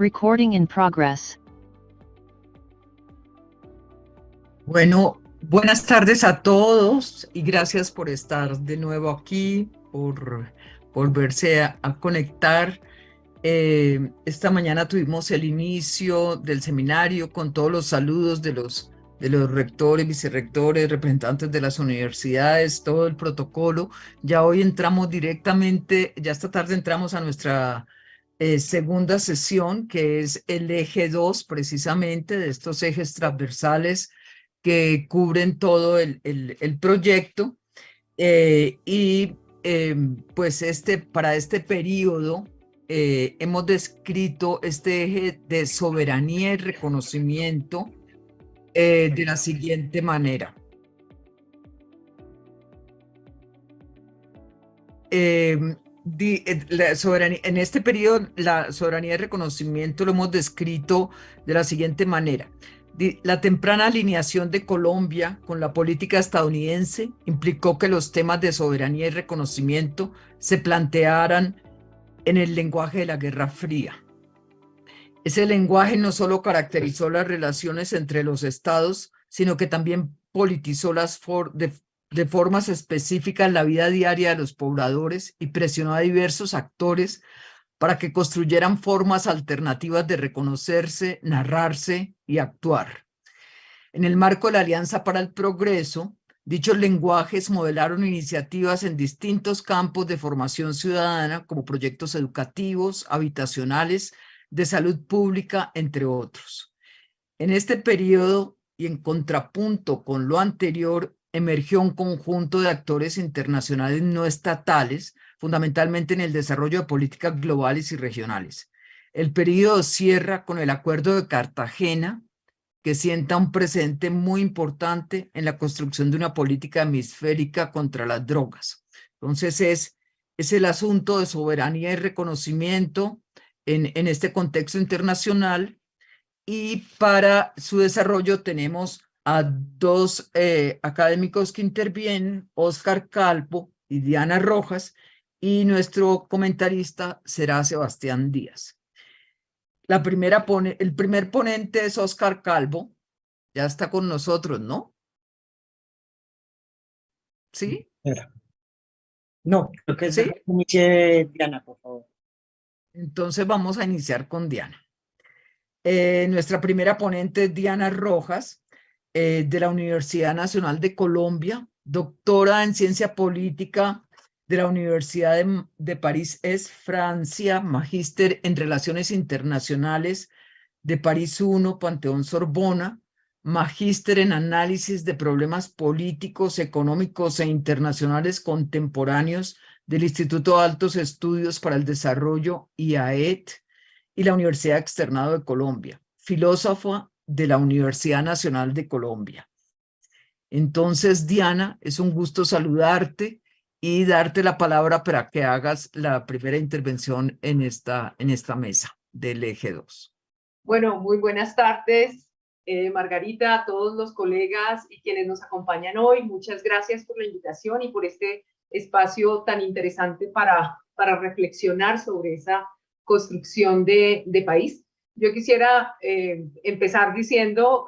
Recording in progress. Bueno, buenas tardes a todos y gracias por estar de nuevo aquí, por volverse a conectar. Esta mañana tuvimos el inicio del seminario con todos los saludos de los rectores, vicerrectores, representantes de las universidades, todo el protocolo. Ya hoy entramos directamente, ya esta tarde entramos a nuestra segunda sesión, que es el eje 2 precisamente de estos ejes transversales que cubren todo el proyecto. Pues para este periodo hemos descrito este eje de soberanía y reconocimiento de la siguiente manera. La soberanía, en este periodo, la soberanía y reconocimiento lo hemos descrito de la siguiente manera. La temprana alineación de Colombia con la política estadounidense implicó que los temas de soberanía y reconocimiento se plantearan en el lenguaje de la Guerra Fría. Ese lenguaje no solo caracterizó las relaciones entre los estados, sino que también politizó de formas específicas la vida diaria de los pobladores y presionó a diversos actores para que construyeran formas alternativas de reconocerse, narrarse y actuar. En el marco de la Alianza para el Progreso, dichos lenguajes modelaron iniciativas en distintos campos de formación ciudadana, como proyectos educativos, habitacionales, de salud pública, entre otros. En este periodo, y en contrapunto con lo anterior, emergió un conjunto de actores internacionales no estatales, fundamentalmente en el desarrollo de políticas globales y regionales. El periodo cierra con el Acuerdo de Cartagena, que sienta un precedente muy importante en la construcción de una política hemisférica contra las drogas. Entonces es el asunto de soberanía y reconocimiento en este contexto internacional, y para su desarrollo tenemos a dos académicos que intervienen, Óscar Calvo y Diana Rojas, y nuestro comentarista será Sebastián Díaz. El primer ponente es Óscar Calvo, ya está con nosotros, ¿no? ¿Sí? No, creo que ¿Sí? inicie Diana, por favor. Entonces vamos a iniciar con Diana. Nuestra primera ponente es Diana Rojas, de la Universidad Nacional de Colombia, doctora en Ciencia Política de la Universidad de París, Francia, magíster en Relaciones Internacionales de París I, Panteón Sorbona, magíster en Análisis de Problemas Políticos, Económicos e Internacionales Contemporáneos del Instituto de Altos Estudios para el Desarrollo, IAET, y la Universidad Externado de Colombia, filósofa de la Universidad Nacional de Colombia. Entonces, Diana, es un gusto saludarte y darte la palabra para que hagas la primera intervención en esta mesa del eje 2. Bueno, muy buenas tardes, Margarita, a todos los colegas y quienes nos acompañan hoy. Muchas gracias por la invitación y por este espacio tan interesante para reflexionar sobre esa construcción de país. Yo quisiera empezar diciendo,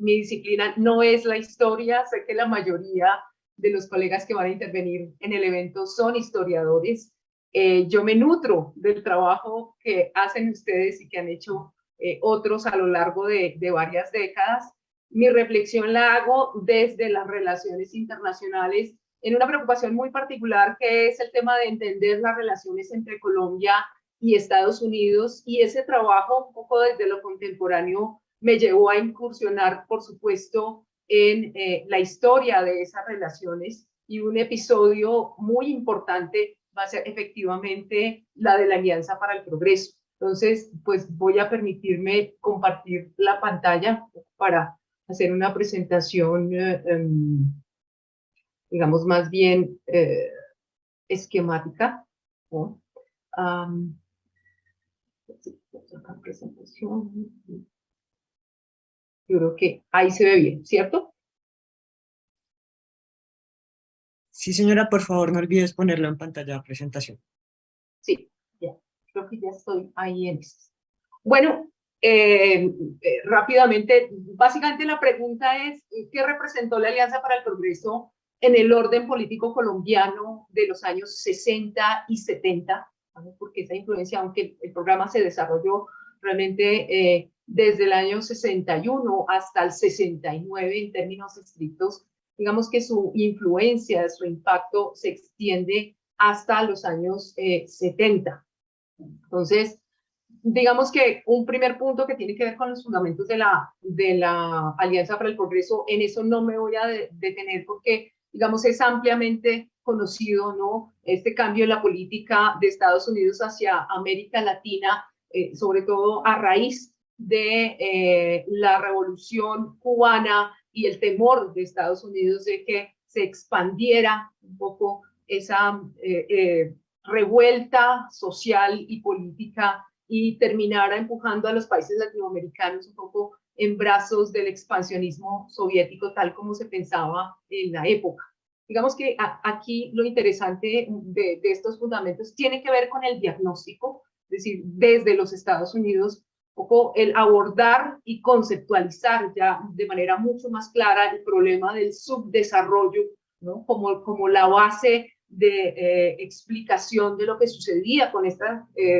mi disciplina no es la historia, sé que la mayoría de los colegas que van a intervenir en el evento son historiadores. Yo me nutro del trabajo que hacen ustedes y que han hecho otros a lo largo de varias décadas. Mi reflexión la hago desde las relaciones internacionales en una preocupación muy particular, que es el tema de entender las relaciones entre Colombia y Estados Unidos, y ese trabajo un poco desde lo contemporáneo me llevó a incursionar, por supuesto, en la historia de esas relaciones, y un episodio muy importante va a ser efectivamente la de la Alianza para el Progreso. Entonces, pues voy a permitirme compartir la pantalla para hacer una presentación, digamos, más bien esquemática, ¿no? Presentación. Yo creo que ahí se ve bien, ¿cierto? Sí, señora, por favor, no olvides ponerlo en pantalla de presentación. Sí, ya. Creo que ya estoy ahí en eso. Bueno, rápidamente, básicamente la pregunta es, ¿qué representó la Alianza para el Progreso en el orden político colombiano de los años 60 y 70? Porque esa influencia, aunque el programa se desarrolló realmente desde el año 61 hasta el 69 en términos estrictos, digamos que su influencia, su impacto se extiende hasta los años 70. Entonces, digamos que un primer punto que tiene que ver con los fundamentos de la Alianza para el Progreso, en eso no me voy a detener porque, digamos, es ampliamente conocido, ¿no? Este cambio en la política de Estados Unidos hacia América Latina, sobre todo a raíz de la revolución cubana y el temor de Estados Unidos de que se expandiera un poco esa revuelta social y política y terminara empujando a los países latinoamericanos un poco en brazos del expansionismo soviético, tal como se pensaba en la época. Digamos que aquí lo interesante de estos fundamentos tiene que ver con el diagnóstico, es decir, desde los Estados Unidos, un poco el abordar y conceptualizar ya de manera mucho más clara el problema del subdesarrollo, ¿no? como la base de explicación de lo que sucedía con estos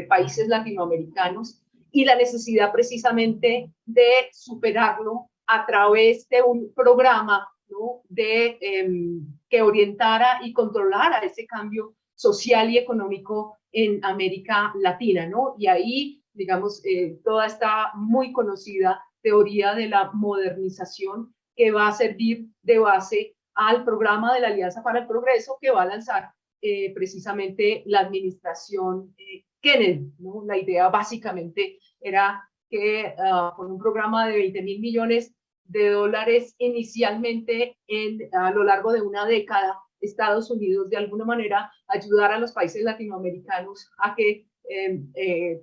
países latinoamericanos y la necesidad precisamente de superarlo a través de un programa, ¿no? Que orientara y controlara ese cambio social y económico en América Latina, ¿no? Y ahí, digamos, toda esta muy conocida teoría de la modernización que va a servir de base al programa de la Alianza para el Progreso que va a lanzar precisamente la administración Kennedy, ¿no? La idea básicamente era que con un programa de 20.000 millones de dólares inicialmente a lo largo de una década, Estados Unidos de alguna manera ayudar a los países latinoamericanos a que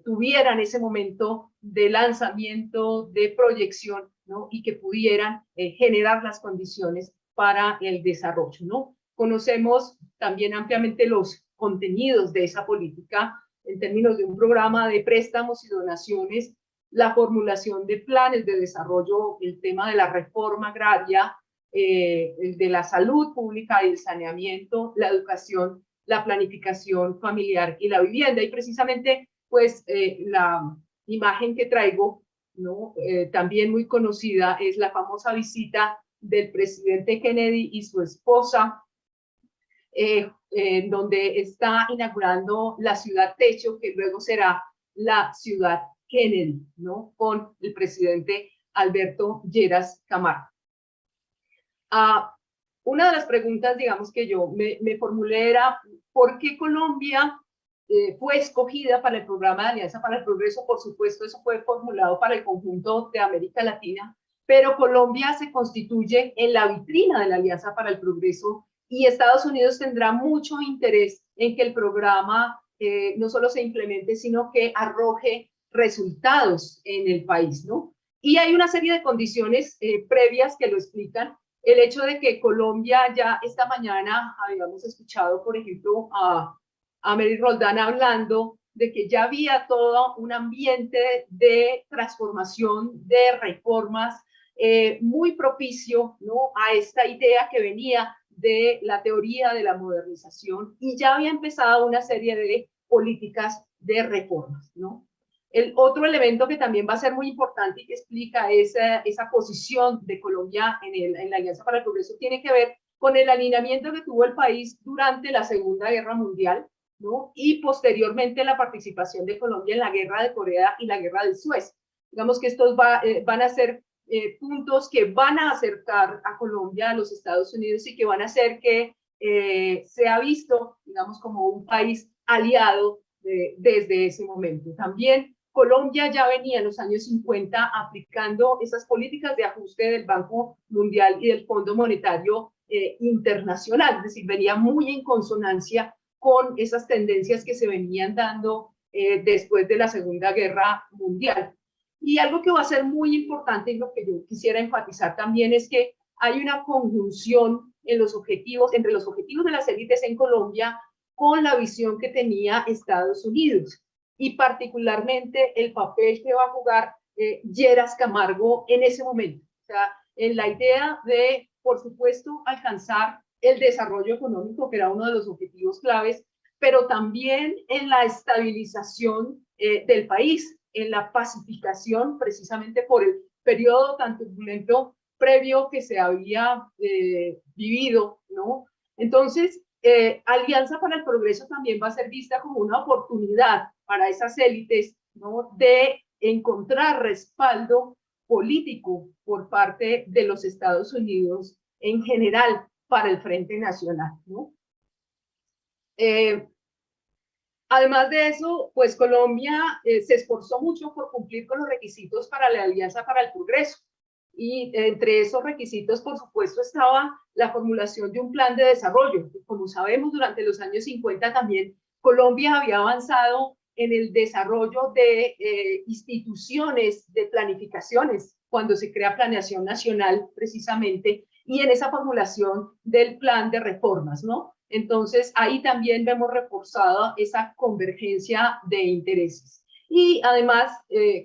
tuvieran ese momento de lanzamiento, de proyección, ¿no? Y que pudieran generar las condiciones para el desarrollo, ¿no? Conocemos también ampliamente los contenidos de esa política en términos de un programa de préstamos y donaciones, la formulación de planes de desarrollo, el tema de la reforma agraria, el de la salud pública y el saneamiento, la educación, la planificación familiar y la vivienda. Y precisamente, pues, la imagen que traigo, ¿no? También muy conocida, es la famosa visita del presidente Kennedy y su esposa, donde está inaugurando la ciudad techo, que luego será la ciudad Kennedy, ¿no? Con el presidente Alberto Lleras Camargo. Una de las preguntas, digamos, que yo me formulé era, ¿por qué Colombia fue escogida para el programa de Alianza para el Progreso? Por supuesto, eso fue formulado para el conjunto de América Latina, pero Colombia se constituye en la vitrina de la Alianza para el Progreso y Estados Unidos tendrá mucho interés en que el programa no solo se implemente, sino que arroje resultados en el país, ¿no? Y hay una serie de condiciones previas que lo explican. El hecho de que Colombia ya esta mañana habíamos escuchado, por ejemplo, a Mary Roldán hablando de que ya había todo un ambiente de transformación, de reformas, muy propicio, ¿no? A esta idea que venía de la teoría de la modernización y ya había empezado una serie de políticas de reformas, ¿no? El otro elemento que también va a ser muy importante y que explica esa posición de Colombia en la Alianza para el Progreso tiene que ver con el alineamiento que tuvo el país durante la Segunda Guerra Mundial, ¿no? Y posteriormente la participación de Colombia en la Guerra de Corea y la Guerra del Suez. Digamos que estos van a ser puntos que van a acercar a Colombia a los Estados Unidos y que van a hacer que sea visto, digamos, como un país aliado desde ese momento. También Colombia ya venía en los años 50 aplicando esas políticas de ajuste del Banco Mundial y del Fondo Monetario Internacional, es decir, venía muy en consonancia con esas tendencias que se venían dando después de la Segunda Guerra Mundial. Y algo que va a ser muy importante y lo que yo quisiera enfatizar también es que hay una conjunción en los objetivos, entre los objetivos de las élites en Colombia con la visión que tenía Estados Unidos. y particularmente el papel que va a jugar Lleras Camargo en ese momento. O sea, en la idea de, por supuesto, alcanzar el desarrollo económico, que era uno de los objetivos claves, pero también en la estabilización del país, en la pacificación, precisamente por el periodo tan turbulento previo que se había vivido, ¿no? Entonces, Alianza para el Progreso también va a ser vista como una oportunidad para esas élites, ¿no?, de encontrar respaldo político por parte de los Estados Unidos en general para el Frente Nacional, ¿no? Además de eso, pues Colombia se esforzó mucho por cumplir con los requisitos para la Alianza para el Progreso. Y entre esos requisitos, por supuesto, estaba la formulación de un plan de desarrollo. Como sabemos, durante los años 50 también Colombia había avanzado en el desarrollo de instituciones de planificaciones, cuando se crea Planeación Nacional, precisamente, y en esa formulación del plan de reformas, ¿no? Entonces, ahí también vemos reforzada esa convergencia de intereses. Y además,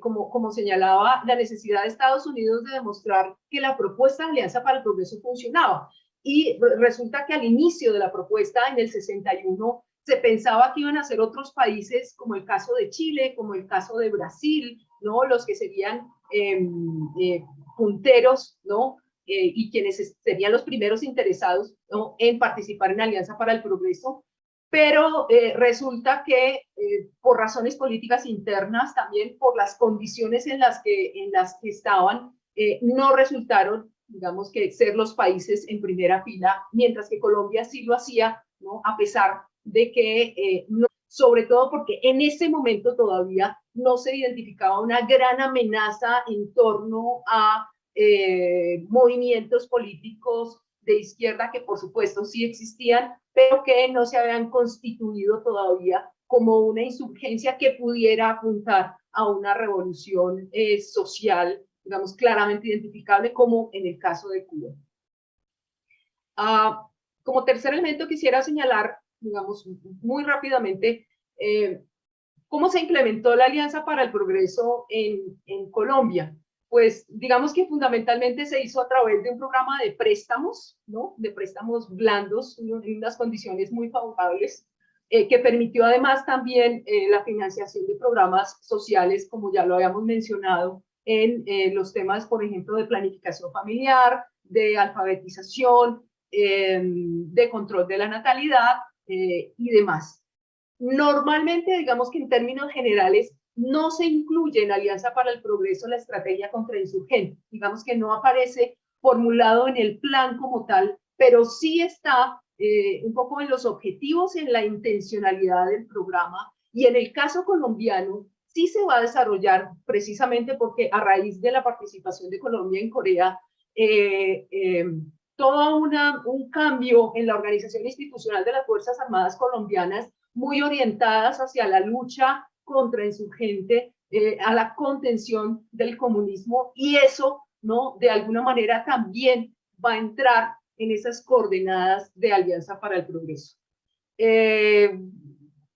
como señalaba, la necesidad de Estados Unidos de demostrar que la propuesta de Alianza para el Progreso funcionaba. Y resulta que al inicio de la propuesta, en el 61, se pensaba que iban a ser otros países, como el caso de Chile, como el caso de Brasil, ¿no?, los que serían punteros, ¿no?, y quienes serían los primeros interesados, ¿no?, en participar en Alianza para el Progreso. Pero resulta que por razones políticas internas, también por las condiciones en las que estaban, no resultaron, digamos, que ser los países en primera fila, mientras que Colombia sí lo hacía, ¿no?, a pesar de que, no, sobre todo porque en ese momento todavía no se identificaba una gran amenaza en torno a movimientos políticos de izquierda, que por supuesto sí existían, pero que no se habían constituido todavía como una insurgencia que pudiera apuntar a una revolución social, digamos, claramente identificable, como en el caso de Cuba. Como tercer elemento quisiera señalar, digamos, muy rápidamente, cómo se implementó la Alianza para el Progreso en Colombia. Pues digamos que fundamentalmente se hizo a través de un programa de préstamos, ¿no?, de préstamos blandos, en unas condiciones muy favorables, que permitió además también la financiación de programas sociales, como ya lo habíamos mencionado, en los temas, por ejemplo, de planificación familiar, de alfabetización, de control de la natalidad y demás. Normalmente, digamos que en términos generales, no se incluye en Alianza para el Progreso la estrategia contrainsurgente. Digamos que no aparece formulado en el plan como tal, pero sí está un poco en los objetivos, en la intencionalidad del programa. Y en el caso colombiano, sí se va a desarrollar, precisamente porque a raíz de la participación de Colombia en Corea, todo un cambio en la organización institucional de las Fuerzas Armadas colombianas, muy orientadas hacia la lucha contrainsurgente, a la contención del comunismo, y eso, ¿no?, de alguna manera también va a entrar en esas coordenadas de Alianza para el Progreso.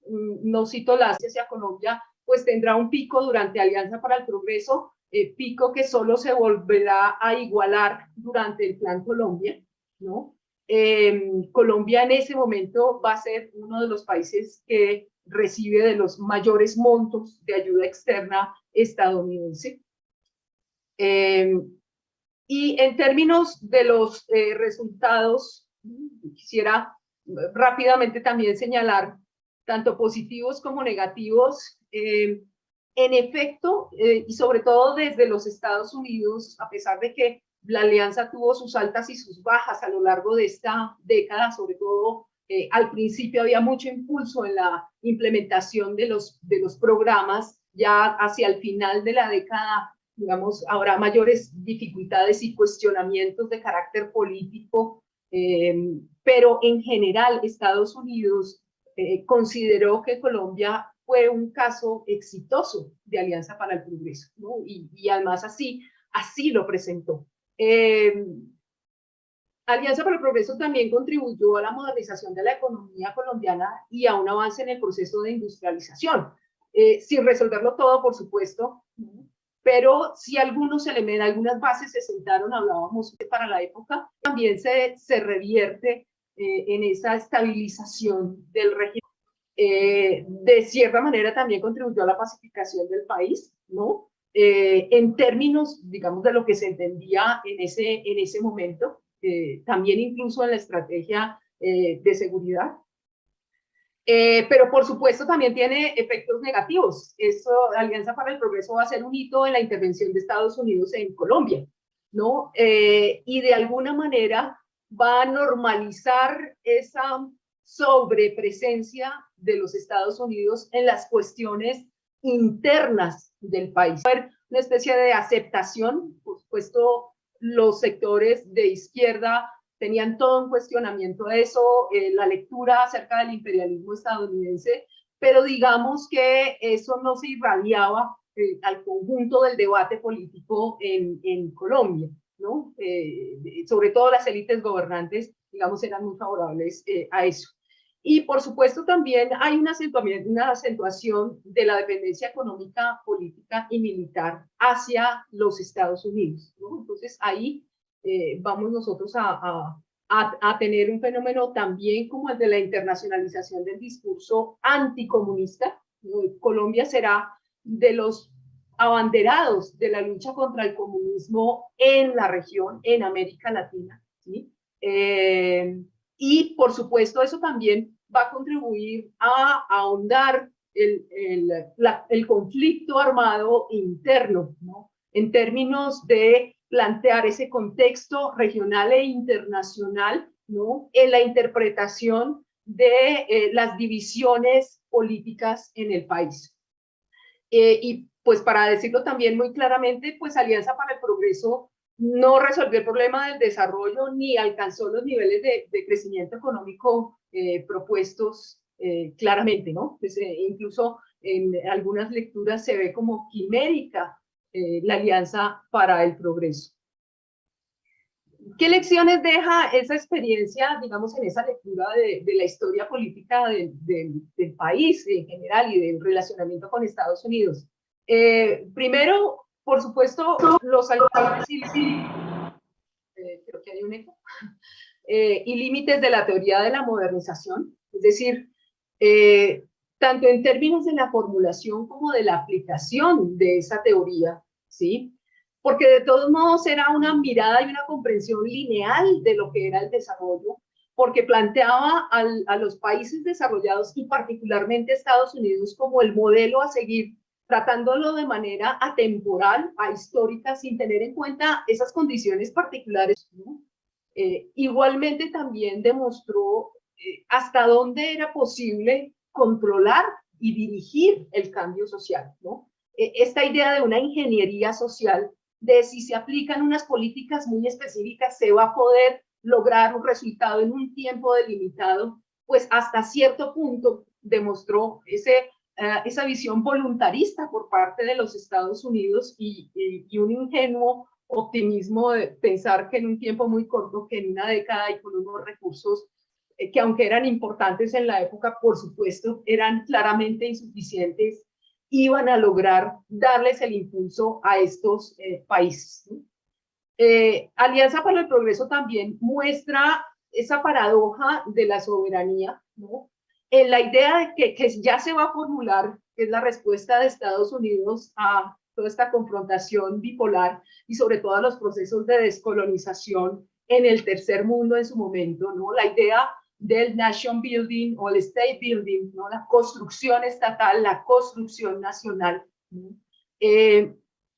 No cito la hacia Colombia, pues tendrá un pico durante Alianza para el Progreso, pico que solo se volverá a igualar durante el Plan Colombia, ¿no? Colombia en ese momento va a ser uno de los países que recibe de los mayores montos de ayuda externa estadounidense. Y en términos de los resultados, quisiera rápidamente también señalar tanto positivos como negativos. En efecto, y sobre todo desde los Estados Unidos, a pesar de que la alianza tuvo sus altas y sus bajas a lo largo de esta década, sobre todo al principio había mucho impulso en la implementación de los programas, ya hacia el final de la década, digamos, habrá mayores dificultades y cuestionamientos de carácter político, pero en general Estados Unidos consideró que Colombia fue un caso exitoso de Alianza para el Progreso, ¿no? Y además así lo presentó. Alianza para el Progreso también contribuyó a la modernización de la economía colombiana y a un avance en el proceso de industrialización. sin resolverlo todo, por supuesto, pero si algunos elementos, algunas bases se sentaron, hablábamos para la época, también se revierte en esa estabilización del régimen. De cierta manera también contribuyó a la pacificación del país, ¿no? En términos, digamos, de lo que se entendía en ese momento, también incluso en la estrategia de seguridad. Pero por supuesto también tiene efectos negativos. Esto, Alianza para el Progreso va a ser un hito en la intervención de Estados Unidos en Colombia, ¿no? Y de alguna manera va a normalizar esa sobrepresencia de los Estados Unidos en las cuestiones internas del país. Una especie de aceptación, por supuesto, los sectores de izquierda tenían todo un cuestionamiento de eso, la lectura acerca del imperialismo estadounidense, pero digamos que eso no se irradiaba al conjunto del debate político en Colombia, ¿no? Sobre todo las élites gobernantes, digamos, eran muy favorables a eso. Y por supuesto también hay una acentuación de la dependencia económica, política y militar hacia los Estados Unidos, ¿no? Entonces ahí vamos nosotros a tener un fenómeno también como el de la internacionalización del discurso anticomunista. Colombia será de los abanderados de la lucha contra el comunismo en la región, en América Latina, ¿sí? Y por supuesto eso también va a contribuir a ahondar el conflicto armado interno, ¿no? En términos de plantear ese contexto regional e internacional, ¿no? En la interpretación de las divisiones políticas en el país. Y pues para decirlo también muy claramente, pues Alianza para el Progreso no resolvió el problema del desarrollo ni alcanzó los niveles de crecimiento económico propuestos claramente, ¿no? Pues, incluso en algunas lecturas se ve como quimérica la Alianza para el Progreso. ¿Qué lecciones deja esa experiencia, digamos, en esa lectura de la historia política del país en general y del relacionamiento con Estados Unidos? Primero, por supuesto, los alcances creo que hay un eco, y límites de la teoría de la modernización, es decir, tanto en términos de la formulación como de la aplicación de esa teoría, ¿sí? Porque de todos modos era una mirada y una comprensión lineal de lo que era el desarrollo, porque planteaba a los países desarrollados y particularmente Estados Unidos como el modelo a seguir, tratándolo de manera atemporal, ahistórica, sin tener en cuenta esas condiciones particulares, ¿no? Igualmente también demostró hasta dónde era posible controlar y dirigir el cambio social, ¿no? Esta idea de una ingeniería social, de si se aplican unas políticas muy específicas, se va a poder lograr un resultado en un tiempo delimitado, pues hasta cierto punto demostró esa visión voluntarista por parte de los Estados Unidos y un ingenuo optimismo de pensar que en un tiempo muy corto, que en una década y con unos recursos que aunque eran importantes en la época, por supuesto, eran claramente insuficientes, iban a lograr darles el impulso a estos países, ¿no? Alianza para el Progreso también muestra esa paradoja de la soberanía, ¿no? En la idea de que ya se va a formular, que es la respuesta de Estados Unidos a toda esta confrontación bipolar y sobre todo a los procesos de descolonización en el tercer mundo en su momento, ¿no? La idea del nation building o el state building, ¿no? La construcción estatal, la construcción nacional, ¿no?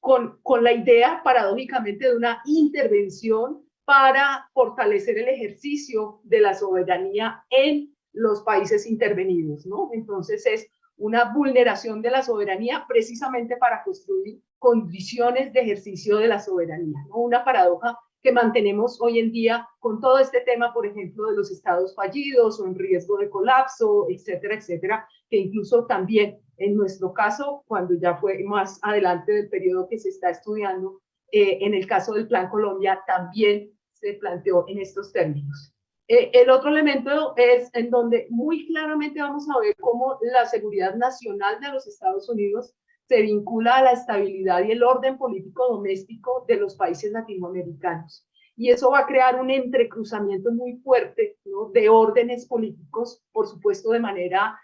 Con la idea paradójicamente de una intervención para fortalecer el ejercicio de la soberanía en los países intervenidos, ¿no? Entonces es una vulneración de la soberanía precisamente para construir condiciones de ejercicio de la soberanía, ¿no? Una paradoja que mantenemos hoy en día con todo este tema, por ejemplo, de los estados fallidos o en riesgo de colapso, etcétera, etcétera, que incluso también en nuestro caso, cuando ya fue más adelante del periodo que se está estudiando, en el caso del Plan Colombia también se planteó en estos términos. El otro elemento es en donde muy claramente vamos a ver cómo la seguridad nacional de los Estados Unidos se vincula a la estabilidad y el orden político doméstico de los países latinoamericanos. Y eso va a crear un entrecruzamiento muy fuerte, ¿no?, de órdenes políticos, por supuesto de manera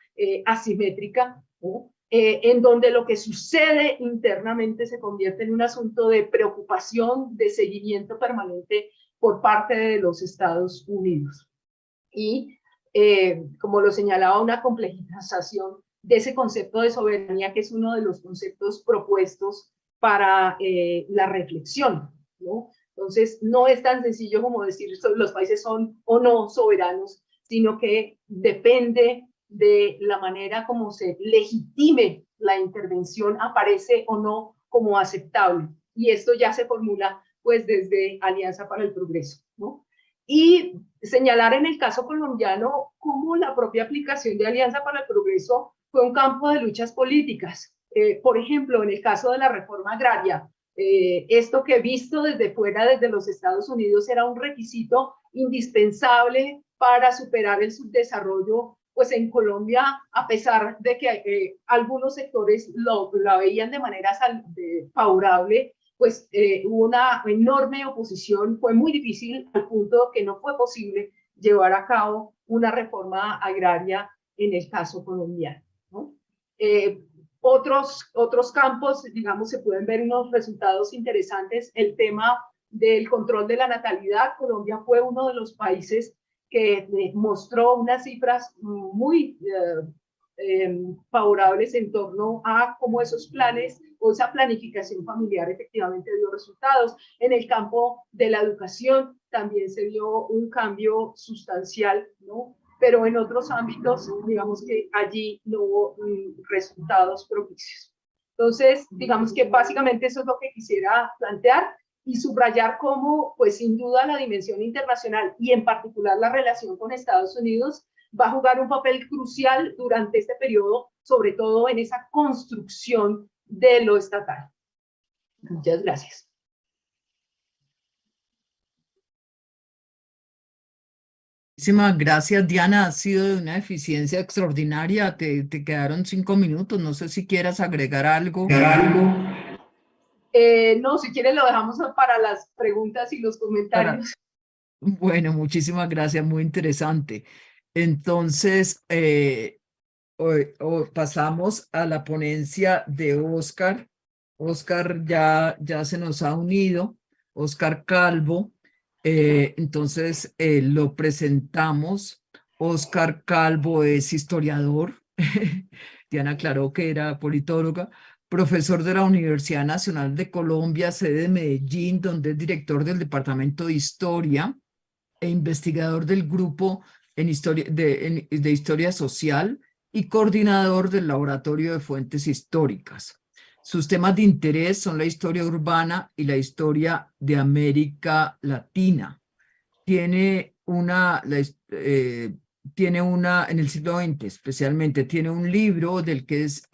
asimétrica, ¿no?, en donde lo que sucede internamente se convierte en un asunto de preocupación, de seguimiento permanente por parte de los Estados Unidos. Y, como lo señalaba, una complejización de ese concepto de soberanía, que es uno de los conceptos propuestos para la reflexión, ¿no? Entonces, no es tan sencillo como decir los países son o no soberanos, sino que depende de la manera como se legitime la intervención, aparece o no como aceptable. Y esto ya se formula pues desde Alianza para el Progreso, ¿no? Y señalar en el caso colombiano cómo la propia aplicación de Alianza para el Progreso fue un campo de luchas políticas. Por ejemplo, en el caso de la reforma agraria, esto que visto desde fuera, desde los Estados Unidos, era un requisito indispensable para superar el subdesarrollo, pues en Colombia, a pesar de que algunos sectores la veían de manera favorable, pues hubo una enorme oposición, fue muy difícil al punto que no fue posible llevar a cabo una reforma agraria en el caso colombiano, ¿no? Otros campos, digamos, se pueden ver unos resultados interesantes. El tema del control de la natalidad. Colombia fue uno de los países que mostró unas cifras muy favorables en torno a cómo esos planes o esa planificación familiar efectivamente dio resultados. En el campo de la educación también se vio un cambio sustancial, ¿no? Pero en otros ámbitos, digamos que allí no hubo resultados propicios. Entonces, digamos que básicamente eso es lo que quisiera plantear y subrayar cómo, pues sin duda, la dimensión internacional y en particular la relación con Estados Unidos va a jugar un papel crucial durante este periodo, sobre todo en esa construcción de lo estatal. Muchas gracias. Muchísimas gracias, Diana. Ha sido de una eficiencia extraordinaria. Te quedaron 5 minutos. No sé si quieras agregar algo. No, si quieres lo dejamos para las preguntas y los comentarios. Bueno, muchísimas gracias. Muy interesante. Entonces, pasamos a la ponencia de Óscar. Óscar ya se nos ha unido. Óscar Calvo. Entonces, lo presentamos. Óscar Calvo es historiador. Diana aclaró que era politóloga. Profesor de la Universidad Nacional de Colombia, sede de Medellín, donde es director del Departamento de Historia e investigador del grupo de Historia Social y coordinador del Laboratorio de Fuentes Históricas. Sus temas de interés son la historia urbana y la historia de América Latina. Tiene una, en el siglo XX especialmente, tiene un libro del que es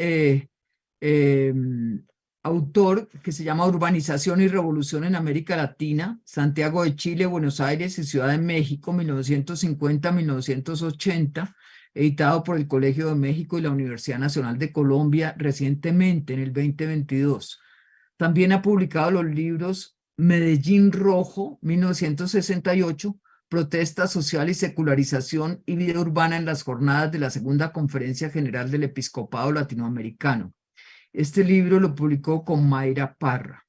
autor, que se llama Urbanización y Revolución en América Latina, Santiago de Chile, Buenos Aires y Ciudad de México, 1950-1980, editado por el Colegio de México y la Universidad Nacional de Colombia recientemente, en el 2022. También ha publicado los libros Medellín Rojo, 1968, Protesta Social y Secularización y Vida Urbana en las Jornadas de la Segunda Conferencia General del Episcopado Latinoamericano. Este libro lo publicó con Mayra Parra.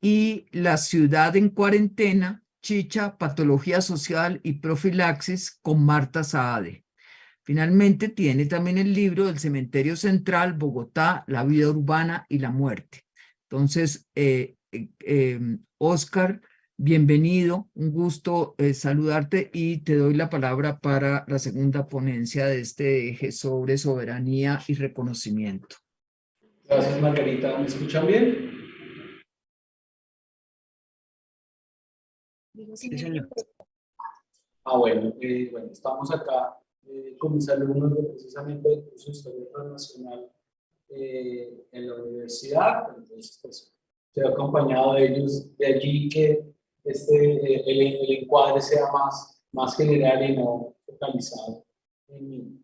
Y La Ciudad en Cuarentena, Chicha, Patología Social y Profilaxis, con Marta Saade. Finalmente tiene también el libro del Cementerio Central, Bogotá, la vida urbana y la muerte. Entonces, Óscar, bienvenido, un gusto saludarte y te doy la palabra para la segunda ponencia de este eje sobre soberanía y reconocimiento. Gracias, Margarita. ¿Me escuchan bien? Sí, señor. Bueno, estamos acá con mis alumnos precisamente del curso de Historia Internacional en la universidad. Entonces, pues, estoy acompañado de ellos, de allí que el encuadre sea más más general y no focalizado en mí.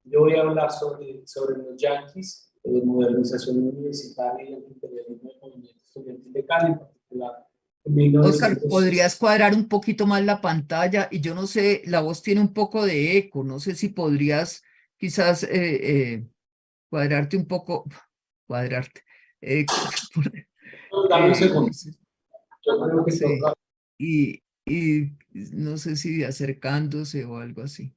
Yo voy a hablar sobre los yanquis, modernización universitaria y el imperialismo del movimiento estudiantil de Cali, en particular en Oscar, 1900. ¿podrías cuadrar un poquito más la pantalla? Y yo no sé, la voz tiene un poco de eco, no sé si podrías quizás cuadrarte un poco, cuadrarte. Dame un segundo. No sé, Yo creo que sí. toca. Y no sé si acercándose o algo así.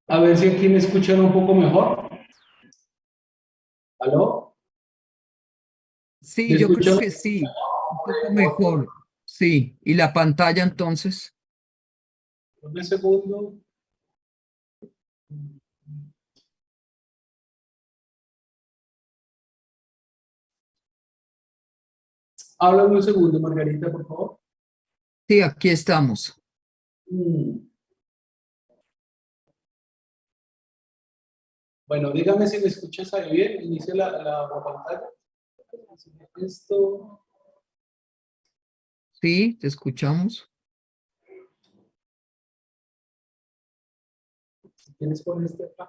A ver si aquí me escuchan un poco mejor. ¿Aló? Sí, ¿Me yo creo escuchan? que sí, un poco mejor. Sí, y la pantalla entonces. Un segundo. Háblame un segundo, Margarita, por favor. Sí, aquí estamos. Bueno, dígame si me escuchas ahí bien. Inicia la pantalla. Esto. Sí, te escuchamos. ¿Tienes por este acá?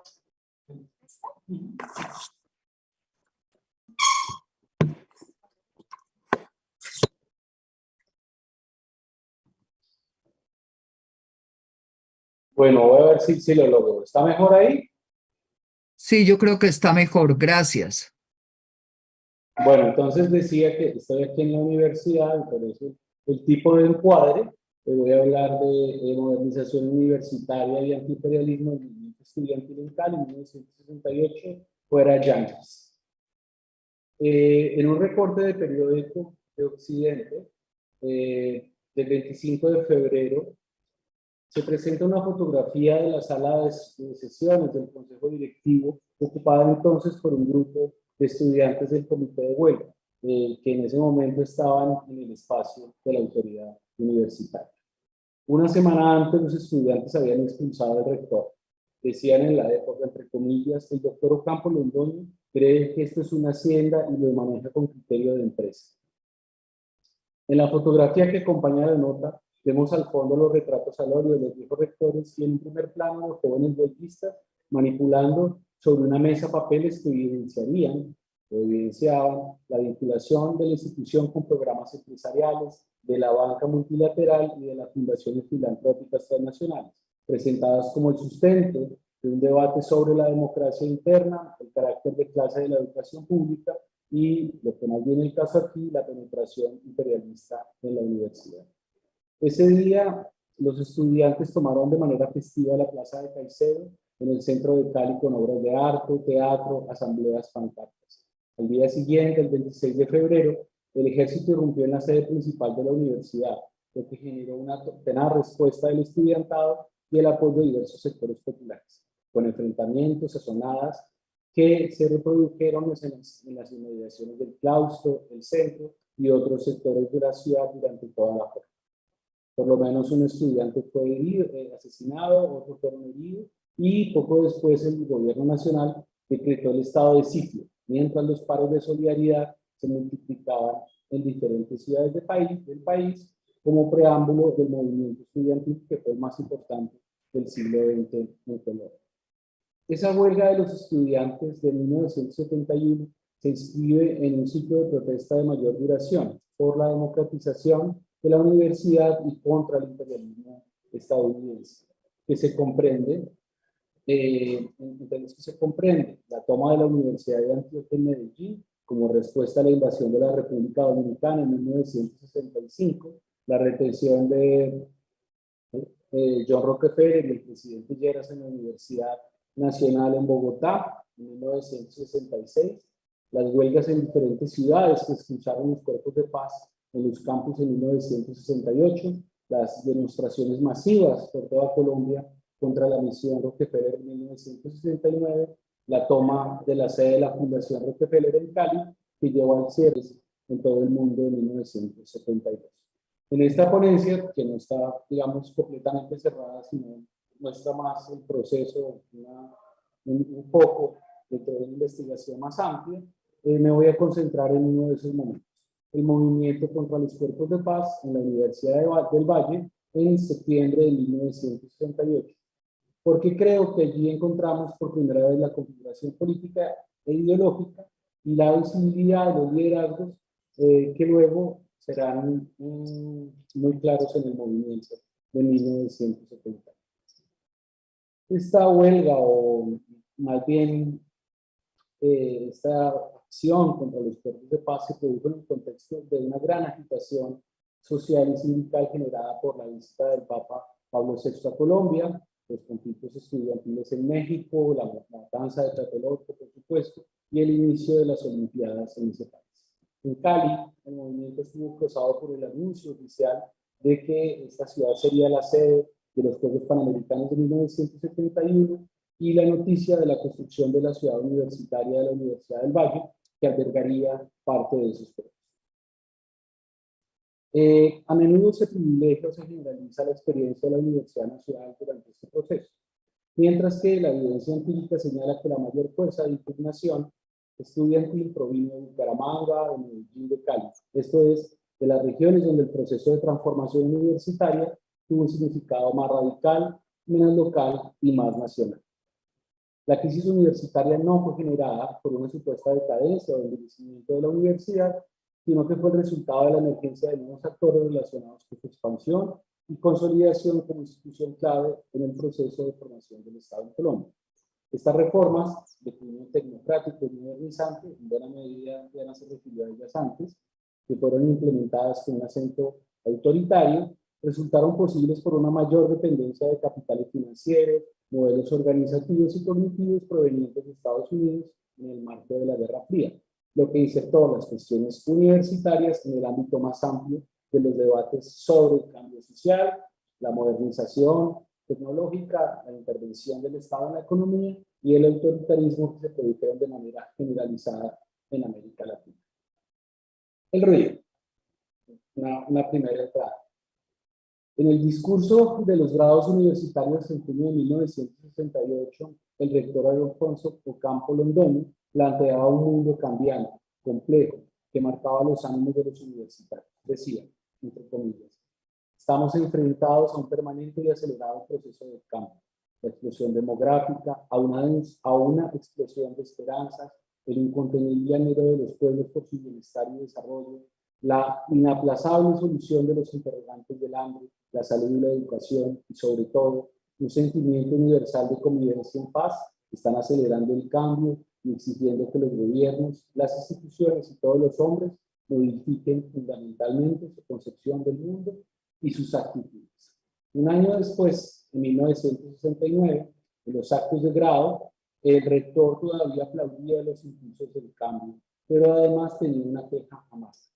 Bueno, voy a ver si lo logro. ¿Está mejor ahí? Sí, yo creo que está mejor. Gracias. Bueno, entonces decía que estoy aquí en la universidad y por eso el tipo de encuadre, le voy a hablar de modernización universitaria y antiimperialismo del movimiento estudiantil en Cali, 1968, fuera yanquis. En un recorte de periódico de Occidente, del 25 de febrero, se presenta una fotografía de la sala de sesiones del Consejo Directivo, ocupada entonces por un grupo de estudiantes del Comité de Huelga, que en ese momento estaban en el espacio de la autoridad universitaria. Una semana antes, los estudiantes habían expulsado al rector. Decían en la época, entre comillas, el doctor Ocampo Londoño cree que esto es una hacienda y lo maneja con criterio de empresa. En la fotografía que acompaña la nota, vemos al fondo los retratos al óleo de los viejos rectores y en un primer plano los jóvenes huelguistas manipulando sobre una mesa papeles que evidenciaban la vinculación de la institución con programas empresariales, de la banca multilateral y de las fundaciones filantrópicas transnacionales, presentadas como el sustento de un debate sobre la democracia interna, el carácter de clase de la educación pública y, lo que más viene el caso aquí, la penetración imperialista en la universidad. Ese día, los estudiantes tomaron de manera festiva la plaza de Caicedo, en el centro de Cali, con obras de arte, teatro, asambleas, pancartas. Al día siguiente, el 26 de febrero, el ejército irrumpió en la sede principal de la universidad, lo que generó una tenaz respuesta del estudiantado y el apoyo de diversos sectores populares, con enfrentamientos, sazonadas, que se reprodujeron en las inmediaciones del claustro, el centro y otros sectores de la ciudad durante toda la jornada. Por lo menos un estudiante fue herido, asesinado, otros fueron heridos, y poco después el gobierno nacional decretó el estado de sitio, mientras los paros de solidaridad se multiplicaban en diferentes ciudades del país como preámbulo del movimiento estudiantil que fue el más importante del siglo XX en Colombia. Esa huelga de los estudiantes de 1971 se inscribe en un ciclo de protesta de mayor duración por la democratización de la universidad y contra el imperialismo estadounidense, que se comprende, la toma de la Universidad de Antioquia en Medellín como respuesta a la invasión de la República Dominicana en 1965, la retención de John Rockefeller y el presidente Lleras en la Universidad Nacional en Bogotá en 1966, las huelgas en diferentes ciudades que expulsaron los cuerpos de paz en los campus en 1968, las demostraciones masivas por toda Colombia contra la misión Rockefeller en 1969 la toma de la sede de la Fundación Rockefeller en Cali, que llevó al cierre en todo el mundo en 1972. En esta ponencia, que no está, digamos, completamente cerrada, sino muestra más el proceso, un poco de toda una investigación más amplia, me voy a concentrar en uno de esos momentos, el movimiento contra los cuerpos de paz en la Universidad del Valle en septiembre de 1968, porque creo que allí encontramos por primera vez la configuración política e ideológica y la visibilidad de los liderazgos que luego serán muy claros en el movimiento de 1970. Esta huelga, o más bien esta acción contra los cuerpos de paz, se produjo en el contexto de una gran agitación social y sindical generada por la visita del Papa Pablo VI a Colombia, los conflictos estudiantiles en México, la matanza de Tlatelolco, por supuesto, y el inicio de las Olimpiadas en ese país. En Cali, el movimiento estuvo causado por el anuncio oficial de que esta ciudad sería la sede de los Juegos Panamericanos de 1971 y la noticia de la construcción de la ciudad universitaria de la Universidad del Valle, que albergaría parte de esos Juegos. A menudo se privilegia o se generaliza la experiencia de la Universidad Nacional durante este proceso, mientras que la evidencia empírica señala que la mayor fuerza de impugnación estudiantil provino de Bucaramanga, de Medellín, de Cali, esto es, de las regiones donde el proceso de transformación universitaria tuvo un significado más radical, menos local y más nacional. La crisis universitaria no fue generada por una supuesta decadencia o envejecimiento de la universidad, sino que fue el resultado de la emergencia de nuevos actores relacionados con su expansión y consolidación como institución clave en el proceso de formación del Estado en Colombia. Estas reformas, de cunyo tecnocrático y modernizante, en buena medida ya se refirió a ellas antes, que fueron implementadas con un acento autoritario, resultaron posibles por una mayor dependencia de capitales financieros, modelos organizativos y cognitivos provenientes de Estados Unidos en el marco de la Guerra Fría, lo que insertó las cuestiones universitarias en el ámbito más amplio de los debates sobre el cambio social, la modernización tecnológica, la intervención del Estado en la economía y el autoritarismo que se produjeron de manera generalizada en América Latina. El ruido, una primera entrada. En el discurso de los grados universitarios en junio de 1968, el rector Alfonso Ocampo Londoño planteaba un mundo cambiante, complejo, que marcaba los ánimos de los universitarios. Decía, entre comillas, estamos enfrentados a un permanente y acelerado proceso de cambio, la explosión demográfica, a una explosión de esperanzas, el incontenible anhelo de los pueblos por su bienestar y desarrollo, la inaplazable solución de los interrogantes del hambre, la salud y la educación, y sobre todo, un sentimiento universal de convivencia en paz, están acelerando el cambio y exigiendo que los gobiernos, las instituciones y todos los hombres modifiquen fundamentalmente su concepción del mundo y sus actitudes. Un año después, en 1969, en los actos de grado, el rector todavía aplaudía los impulsos del cambio, pero además tenía una queja a más.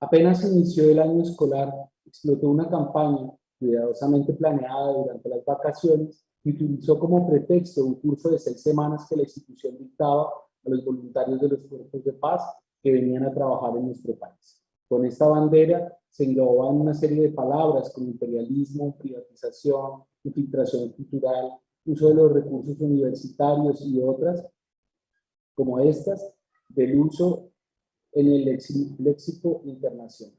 Apenas inició el año escolar, explotó una campaña cuidadosamente planeada durante las vacaciones y utilizó como pretexto un curso de 6 semanas que la institución dictaba a los voluntarios de los cuerpos de paz que venían a trabajar en nuestro país. Con esta bandera se englobaban una serie de palabras como imperialismo, privatización, infiltración cultural, uso de los recursos universitarios y otras, como estas, del uso en el léxico internacional.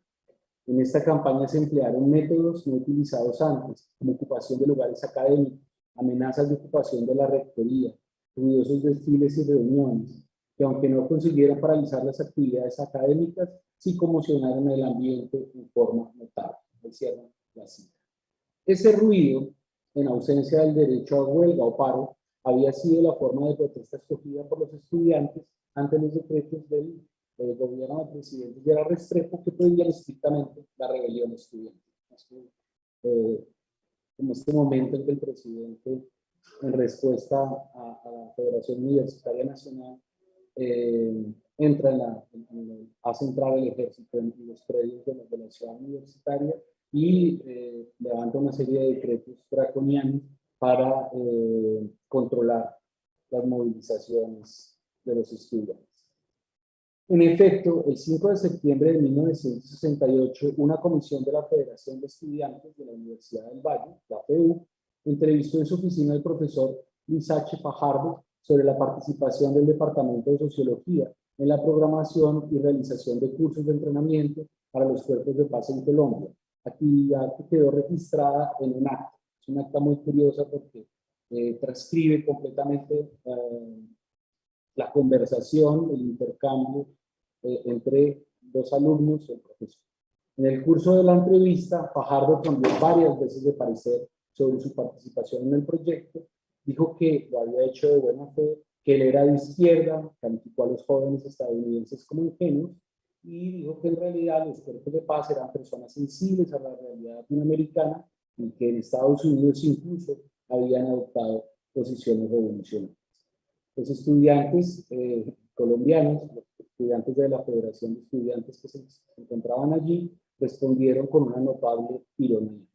En esta campaña se emplearon métodos no utilizados antes, como ocupación de lugares académicos, amenazas de ocupación de la rectoría, ruidosos desfiles y reuniones, que aunque no consiguieron paralizar las actividades académicas, sí conmocionaron el ambiente en forma notable. Cierro la cita. Ese ruido, en ausencia del derecho a huelga o paro, había sido la forma de protesta escogida por los estudiantes ante los decretos del gobierno del presidente Gerard Restrepo, que prohibían estrictamente la rebelión estudiantil. En este momento en que el presidente, en respuesta a la Federación Universitaria Nacional, hace entrar el ejército en los predios de la ciudad universitaria y levanta una serie de decretos draconianos para controlar las movilizaciones de los estudiantes. En efecto, el 5 de septiembre de 1968, una comisión de la Federación de Estudiantes de la Universidad del Valle, la FEU, entrevistó en su oficina al profesor Luis H. Fajardo sobre la participación del Departamento de Sociología en la programación y realización de cursos de entrenamiento para los cuerpos de paz en Colombia, actividad que quedó registrada en un acta. Es una acta muy curiosa porque transcribe completamente la conversación, el intercambio entre dos alumnos y el profesor. En el curso de la entrevista, Fajardo cambió varias veces de parecer sobre su participación en el proyecto, dijo que lo había hecho de buena fe, que él era de izquierda, calificó a los jóvenes estadounidenses como ingenuos y dijo que en realidad los cuerpos de paz eran personas sensibles a la realidad latinoamericana y que en Estados Unidos incluso habían adoptado posiciones revolucionarias. Los estudiantes colombianos, los estudiantes de la Federación de Estudiantes que se encontraban allí, respondieron con una notable ironía.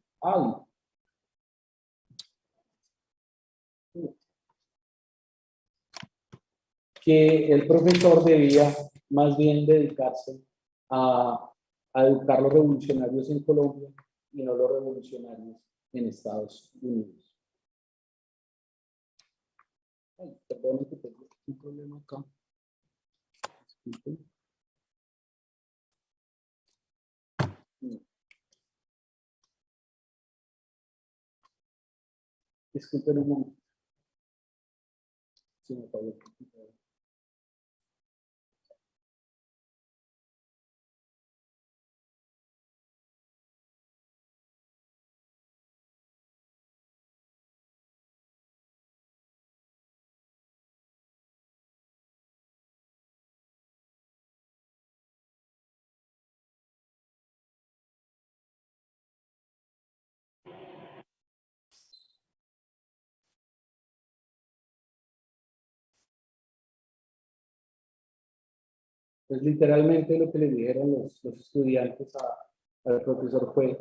Que el profesor debía más bien dedicarse a educar los revolucionarios en Colombia y no los revolucionarios en Estados Unidos. Ay, perdón, que tengo un problema acá. Disculpen. Disculpen un momento. Sí, me falló. Pues literalmente lo que le dijeron los estudiantes al profesor fue: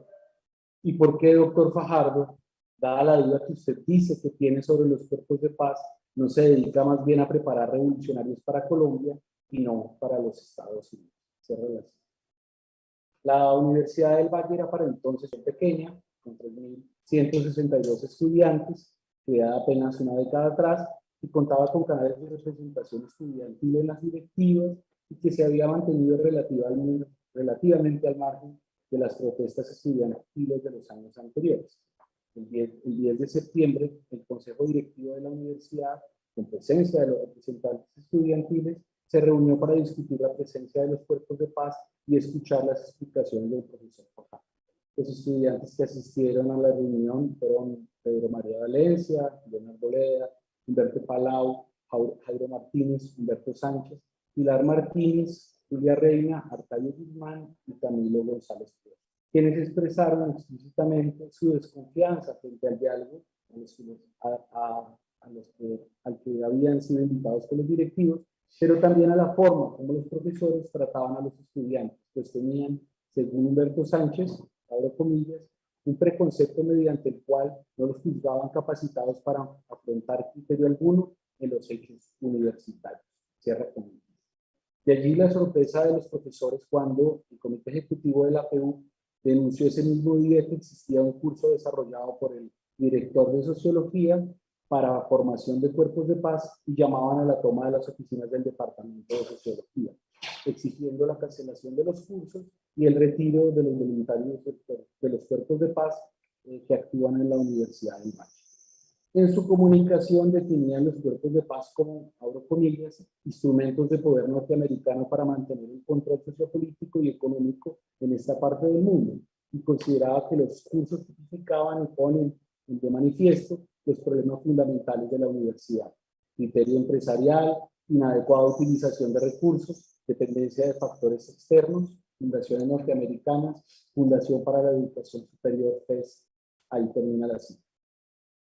¿y por qué, doctor Fajardo, dada la duda que usted dice que tiene sobre los cuerpos de paz, no se dedica más bien a preparar revolucionarios para Colombia y no para los Estados Unidos? La Universidad del Valle era para entonces pequeña, con 3.162 estudiantes, creada apenas una década atrás, y contaba con canales de representación estudiantil en las directivas y que se había mantenido relativamente al margen de las protestas estudiantiles de los años anteriores. El 10 de septiembre, el Consejo Directivo de la Universidad, con presencia de los representantes estudiantiles, se reunió para discutir la presencia de los cuerpos de paz y escuchar las explicaciones del profesor Fajardo. Los estudiantes que asistieron a la reunión fueron Pedro María Valencia, Leonardo Leda, Humberto Palau, Jairo Martínez, Humberto Sánchez, Pilar Martínez, Julia Reina, Arcadio Guzmán y Camilo González Pérez, quienes expresaron explícitamente su desconfianza frente al diálogo al que habían sido invitados por los directivos, pero también a la forma como los profesores trataban a los estudiantes, pues tenían, según Humberto Sánchez, abro comillas, un preconcepto mediante el cual no los juzgaban capacitados para afrontar criterio alguno en los hechos universitarios. Cierra comillas. De allí la sorpresa de los profesores cuando el Comité Ejecutivo de la FEU denunció ese mismo día que existía un curso desarrollado por el director de Sociología para formación de cuerpos de paz y llamaban a la toma de las oficinas del Departamento de Sociología, exigiendo la cancelación de los cursos y el retiro de los voluntarios de los cuerpos de paz que actúan en la Universidad del Valle. En su comunicación definían los cuerpos de paz como, abro comillas, instrumentos de poder norteamericano para mantener el control sociopolítico y económico en esta parte del mundo, y consideraba que los cursos tipificaban y ponen de manifiesto los problemas fundamentales de la universidad: criterio empresarial, inadecuada utilización de recursos, dependencia de factores externos, fundaciones norteamericanas, Fundación para la Educación Superior, FES, ahí termina la cita.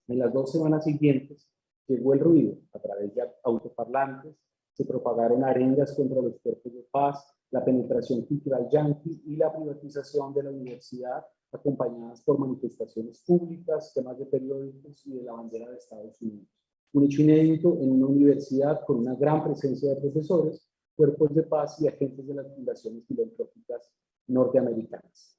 En las 2 semanas siguientes llegó el ruido a través de autoparlantes, se propagaron arengas contra los cuerpos de paz, la penetración cultural yanqui y la privatización de la universidad, acompañadas por manifestaciones públicas, temas de periódicos y de la bandera de Estados Unidos. un hecho inédito en una universidad con una gran presencia de profesores, cuerpos de paz y agentes de las fundaciones filantrópicas norteamericanas.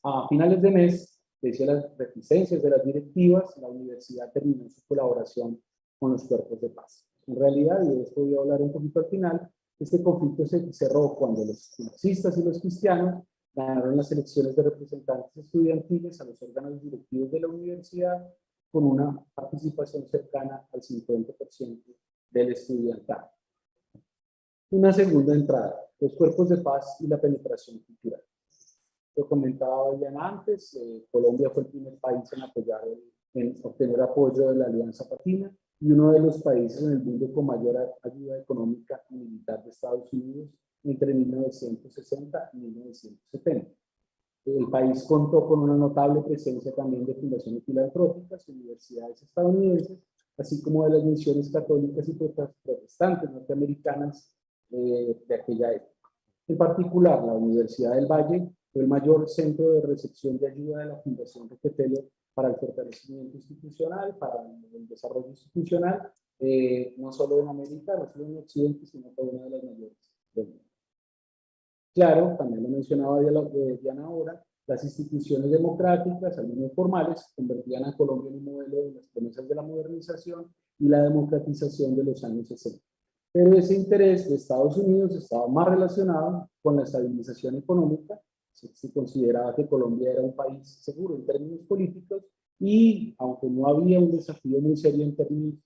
A finales de mes, pese a las reticencias de las directivas, la universidad terminó su colaboración con los cuerpos de paz. En realidad, y de esto voy a hablar un poquito al final, este conflicto se cerró cuando los marxistas y los cristianos ganaron las elecciones de representantes estudiantiles a los órganos directivos de la universidad con una participación cercana al 50% del estudiantado. Una segunda entrada, los cuerpos de paz y la penetración cultural. Lo comentaba Diana antes, Colombia fue el primer país en obtener apoyo de la Alianza Patina y uno de los países en el mundo con mayor ayuda económica y militar de Estados Unidos entre 1960 y 1970. El país contó con una notable presencia también de fundaciones filantrópicas, universidades estadounidenses, así como de las misiones católicas y protestantes norteamericanas de aquella época. En particular, la Universidad del Valle fue el mayor centro de recepción de ayuda de la Fundación Rockefeller para el fortalecimiento institucional, para el desarrollo institucional, no solo en América, no solo en Occidente, sino para una de las mayores del mundo. Claro, también lo mencionaba Diana ahora, las instituciones democráticas, al menos formales, convertían a Colombia en un modelo de las promesas de la modernización y la democratización de los años 60. Pero ese interés de Estados Unidos estaba más relacionado con la estabilización económica. Se consideraba que Colombia era un país seguro en términos políticos y, aunque no había un desafío muy serio en términos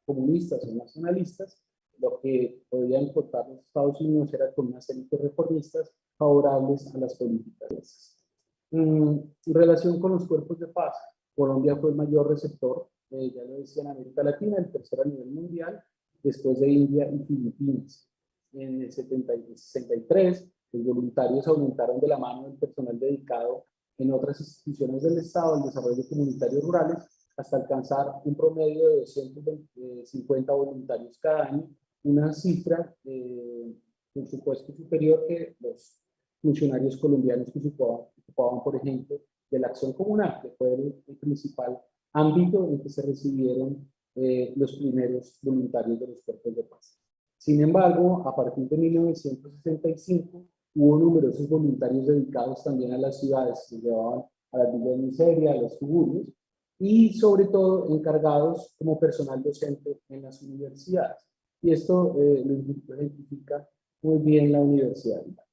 comunistas o nacionalistas, lo que podían contar los Estados Unidos era con unas élites reformistas favorables a las políticas. En relación con los cuerpos de paz, Colombia fue el mayor receptor, ya lo decía, en América Latina, el tercero a nivel mundial, después de India y Filipinas. En el 63, los voluntarios aumentaron de la mano del personal dedicado en otras instituciones del Estado al desarrollo comunitario rurales, hasta alcanzar un promedio de 250 voluntarios cada año, una cifra, por supuesto, superior que los funcionarios colombianos que se ocupaban, por ejemplo, de la acción comunal, que fue el principal ámbito en que se recibieron los primeros voluntarios de los cuerpos de paz. Sin embargo, a partir de 1965, hubo numerosos voluntarios dedicados también a las ciudades, que llevaban a las villas de miseria, a los suburbios, y sobre todo encargados como personal docente en las universidades. Y esto lo identifica muy bien la Universidad del Valle.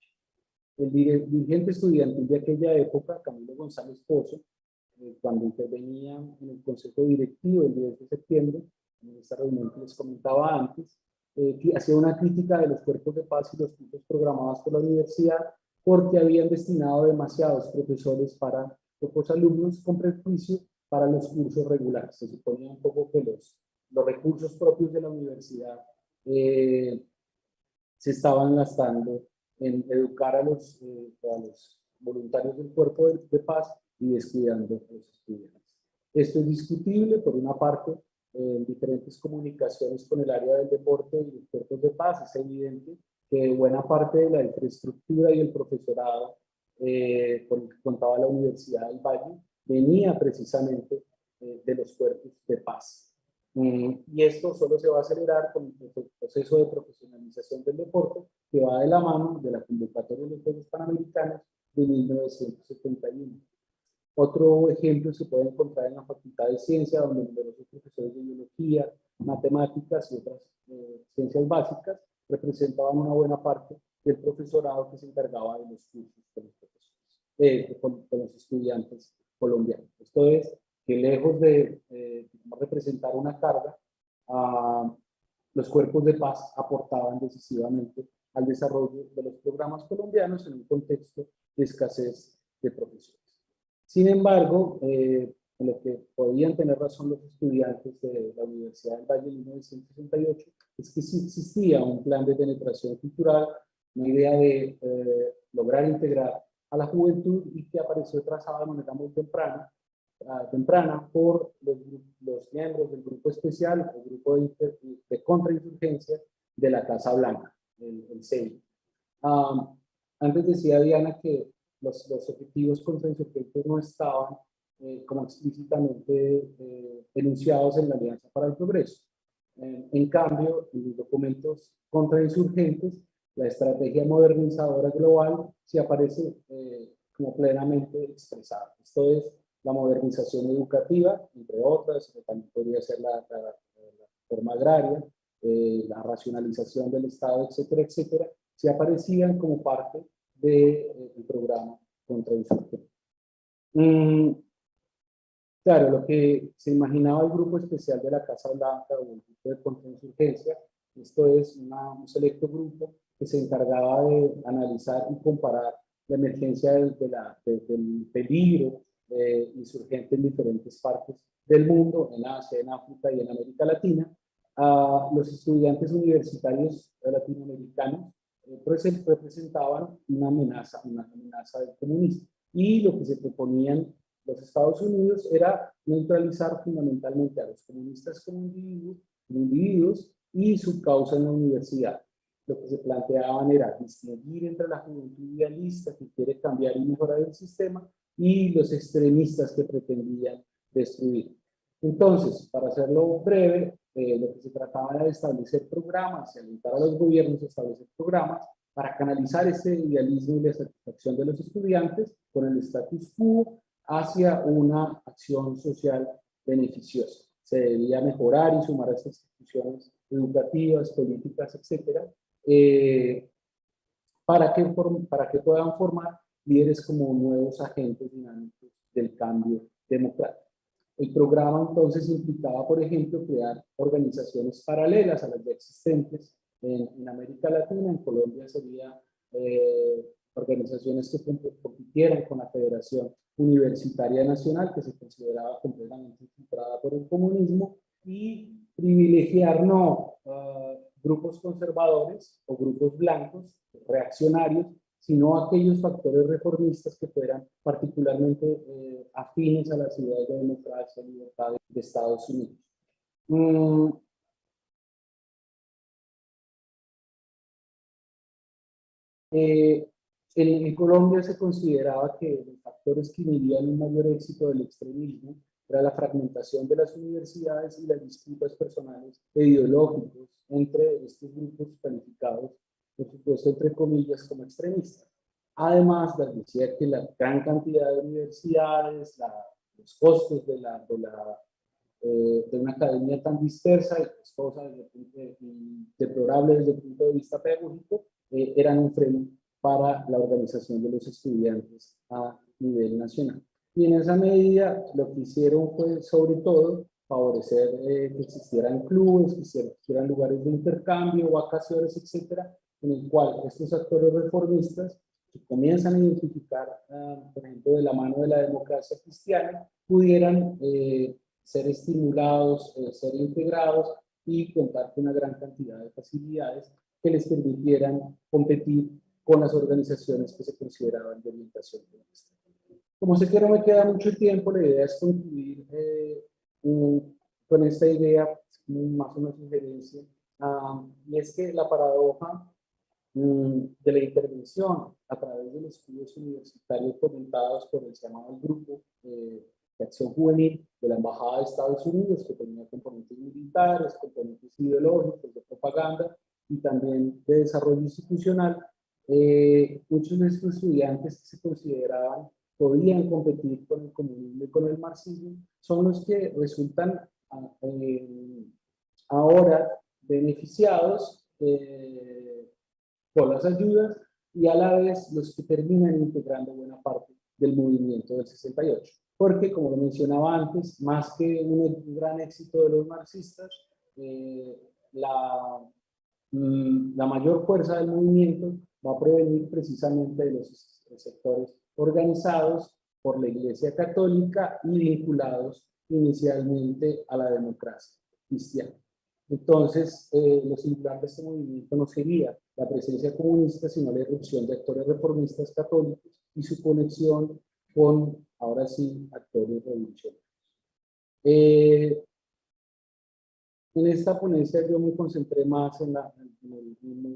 El dirigente estudiantil de aquella época, Camilo González Pozo, cuando intervenía en el Consejo Directivo el 10 de septiembre, en esta reunión que les comentaba antes, hacía una crítica de los cuerpos de paz y los cursos programados por la universidad porque habían destinado demasiados profesores para pocos alumnos con prejuicio para los cursos regulares. Se suponía un poco que los recursos propios de la universidad se estaban gastando en educar a los voluntarios del cuerpo de paz y descuidando a los estudiantes. Esto es discutible, por una parte, en diferentes comunicaciones con el área del deporte y los cuerpos de paz. Es evidente que buena parte de la infraestructura y el profesorado con el que contaba la Universidad del Valle venía precisamente de los cuerpos de paz. Y esto solo se va a acelerar con el proceso de profesionalización del deporte que va de la mano de la convocatoria de los Juegos Panamericanos de 1971. Otro ejemplo se puede encontrar en la Facultad de Ciencia, donde numerosos profesores de biología, matemáticas y otras ciencias básicas representaban una buena parte del profesorado que se encargaba de los cursos con los estudiantes colombianos. Esto es que lejos de representar una carga, los cuerpos de paz aportaban decisivamente al desarrollo de los programas colombianos en un contexto de escasez de profesores. Sin embargo, en lo que podían tener razón los estudiantes de la Universidad del Valle en 1968 es que sí existía un plan de penetración cultural, una idea de lograr integrar a la juventud y que apareció trazada de manera muy temprana por los miembros del grupo especial, el grupo de contrainsurgencia de la Casa Blanca, el CEI. Antes decía Diana que los objetivos contrainsurgentes no estaban como explícitamente enunciados en la Alianza para el Progreso. En cambio, en los documentos contrainsurgentes, la estrategia modernizadora global sí aparece como plenamente expresada. Esto es la modernización educativa, entre otras, que también podría ser la reforma agraria, la racionalización del Estado, etcétera, etcétera, sí aparecían como parte del programa contrainsurgente. Claro, lo que se imaginaba el grupo especial de la Casa Blanca o el grupo de contrainsurgencia, esto es un selecto grupo que se encargaba de analizar y comparar la emergencia del peligro insurgente en diferentes partes del mundo, en Asia, en África y en América Latina. Los estudiantes universitarios latinoamericanos representaban una amenaza del comunismo. Y lo que se proponían los Estados Unidos era neutralizar fundamentalmente a los comunistas como individuos y su causa en la universidad. Lo que se planteaban era distinguir entre la juventud idealista que quiere cambiar y mejorar el sistema y los extremistas que pretendían destruir. Entonces, para hacerlo breve, lo que se trataba era de establecer programas y alentar a los gobiernos a establecer programas para canalizar ese idealismo y la satisfacción de los estudiantes con el status quo hacia una acción social beneficiosa. Se debía mejorar y sumar a estas instituciones educativas, políticas, etcétera, para que puedan formar líderes como nuevos agentes dinámicos del cambio democrático. El programa entonces implicaba, por ejemplo, crear organizaciones paralelas a las ya existentes en América Latina. En Colombia sería organizaciones que compitieran con la Federación Universitaria Nacional, que se consideraba completamente infiltrada por el comunismo, y privilegiar no grupos conservadores o grupos blancos, reaccionarios, sino aquellos factores reformistas que fueran particularmente afines a las ideas de democracia y libertad de Estados Unidos. En Colombia se consideraba que los factores que inhibían un mayor éxito del extremismo era la fragmentación de las universidades y las disputas personales e ideológicos entre estos grupos calificados, por supuesto, entre comillas, como extremistas. Además, decía que la gran cantidad de universidades, los costos de una academia tan dispersa y costosa y deplorable desde el punto de vista pedagógico, eran un freno para la organización de los estudiantes a nivel nacional. Y en esa medida lo que hicieron fue, sobre todo, favorecer que existieran clubes, que existieran lugares de intercambio, vacaciones, etcétera, en el cual estos actores reformistas que comienzan a identificar, por ejemplo, de la mano de la democracia cristiana, pudieran ser estimulados, ser integrados y contar con una gran cantidad de facilidades que les permitieran competir con las organizaciones que se consideraban de orientación comunista. Como sé que no me queda mucho tiempo, la idea es concluir con esta idea, más una sugerencia, y es que la paradoja de la intervención a través de los estudios universitarios fomentados por el llamado grupo de acción juvenil de la Embajada de Estados Unidos, que tenía componentes militares, componentes ideológicos, de propaganda y también de desarrollo institucional. Muchos de estos estudiantes que se consideraban podían competir con el comunismo y con el marxismo son los que resultan ahora beneficiados por las ayudas y a la vez los que terminan integrando buena parte del movimiento del 68. Porque, como lo mencionaba antes, más que un gran éxito de los marxistas, la mayor fuerza del movimiento va a provenir precisamente de los sectores organizados por la Iglesia Católica y vinculados inicialmente a la democracia cristiana. Entonces, lo singular de este movimiento no sería la presencia comunista, sino la irrupción de actores reformistas católicos y su conexión con, ahora sí, actores revolucionarios. En esta ponencia yo me concentré más en la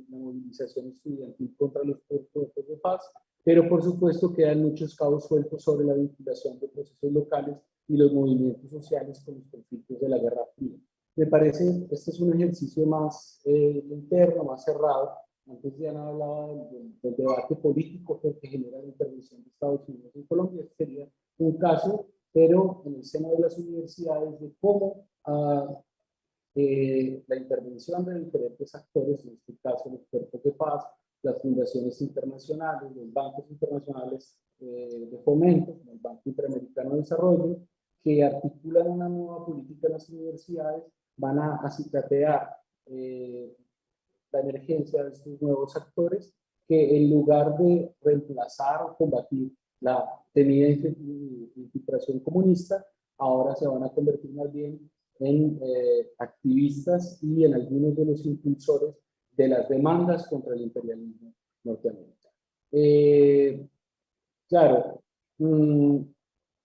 movilización estudiantil contra los proyectos de paz, pero por supuesto quedan muchos cabos sueltos sobre la vinculación de procesos locales y los movimientos sociales con los conflictos de la Guerra Fría. Me parece, este es un ejercicio más interno, más cerrado. Antes Diana hablaba del debate político que genera la intervención de Estados Unidos en Colombia. Este sería un caso, pero en el seno de las universidades, de cómo la intervención de diferentes actores, en este caso los cuerpos de paz, las fundaciones internacionales, los bancos internacionales de fomento, como el Banco Interamericano de Desarrollo, que articulan una nueva política en las universidades, van a acicatear la emergencia de estos nuevos actores, que en lugar de reemplazar o combatir la temida infiltración comunista, ahora se van a convertir más bien en activistas y en algunos de los impulsores de las demandas contra el imperialismo norteamericano. Claro,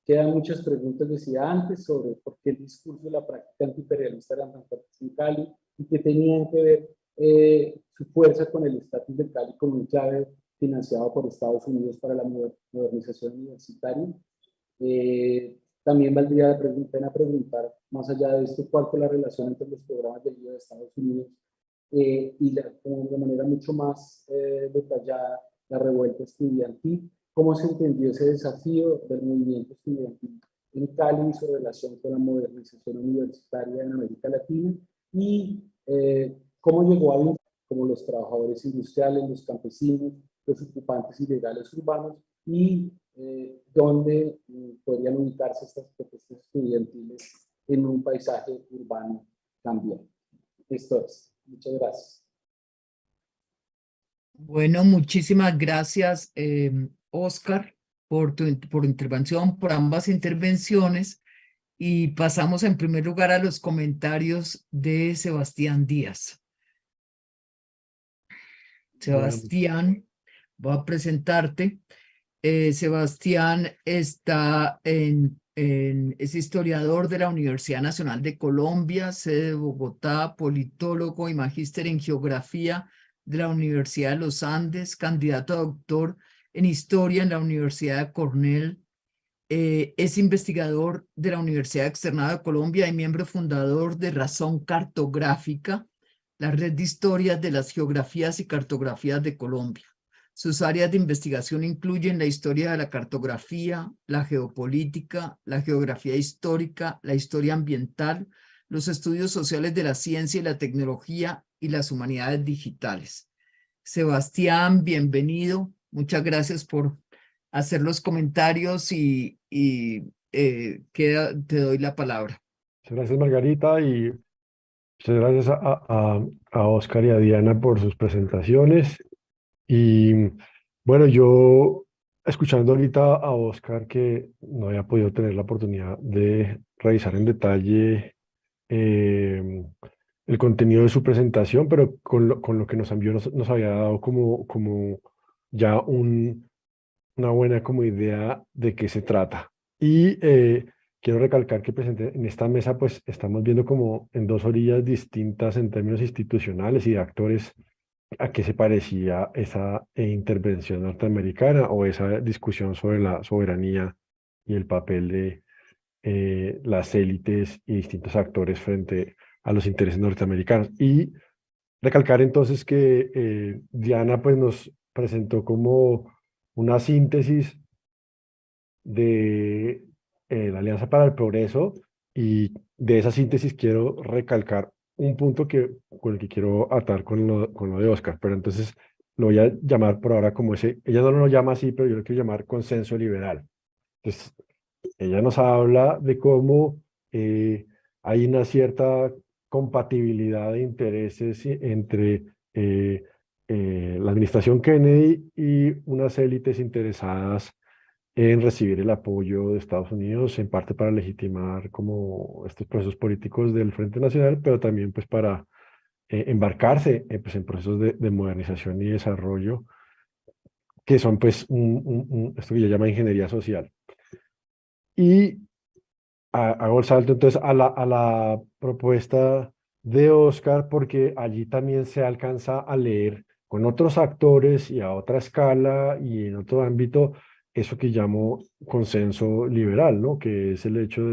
quedan muchas preguntas, decía antes, sobre por qué el discurso de la práctica antiimperialista era tan fuerte en Cali y que tenían que ver su fuerza con el estatus de Cali como un clave financiado por Estados Unidos para la modernización universitaria. También valdría la pena preguntar, más allá de esto, cuál fue la relación entre los programas de ayuda de Estados Unidos y de manera mucho más detallada la revuelta estudiantil, cómo se entendió ese desafío del movimiento estudiantil en Cali y su relación con la modernización universitaria en América Latina y cómo llegó a vincular como los trabajadores industriales, los campesinos, los ocupantes ilegales urbanos y dónde podrían ubicarse estas protestas estudiantiles en un paisaje urbano cambiante. Esto es. Muchas gracias. Bueno, muchísimas gracias, Oscar, por tu intervención, por ambas intervenciones. Y pasamos en primer lugar a los comentarios de Sebastián Díaz. Sebastián, voy a presentarte. Sebastián está es historiador de la Universidad Nacional de Colombia, sede de Bogotá, politólogo y magíster en geografía de la Universidad de los Andes, candidato a doctor en historia en la Universidad de Cornell. Es investigador de la Universidad Externada de Colombia y miembro fundador de Razón Cartográfica, la red de historias de las geografías y cartografías de Colombia. Sus áreas de investigación incluyen la historia de la cartografía, la geopolítica, la geografía histórica, la historia ambiental, los estudios sociales de la ciencia y la tecnología y las humanidades digitales. Sebastián, bienvenido. Muchas gracias por hacer los comentarios y te doy la palabra. Muchas gracias, Margarita, y muchas gracias a Oscar y a Diana por sus presentaciones. Y bueno, yo escuchando ahorita a Oscar, que no había podido tener la oportunidad de revisar en detalle el contenido de su presentación, pero con lo que nos envió nos había dado como ya una buena como idea de qué se trata. Y quiero recalcar que en esta mesa pues estamos viendo como en dos orillas distintas en términos institucionales y de actores a qué se parecía esa intervención norteamericana o esa discusión sobre la soberanía y el papel de las élites y distintos actores frente a los intereses norteamericanos. Y recalcar entonces que Diana pues nos presentó como una síntesis de la Alianza para el Progreso, y de esa síntesis quiero recalcar un punto con el que quiero atar con lo de Oscar, pero entonces lo voy a llamar por ahora como ella no lo llama así, pero yo lo quiero llamar consenso liberal. Entonces, ella nos habla de cómo hay una cierta compatibilidad de intereses entre la administración Kennedy y unas élites interesadas en recibir el apoyo de Estados Unidos, en parte para legitimar como estos procesos políticos del Frente Nacional, pero también pues para embarcarse pues, en procesos de modernización y desarrollo, que son pues esto que ella llama ingeniería social. Y hago el salto entonces a la propuesta de Oscar, porque allí también se alcanza a leer con otros actores y a otra escala y en otro ámbito, eso que llamo consenso liberal, ¿no? Que es el hecho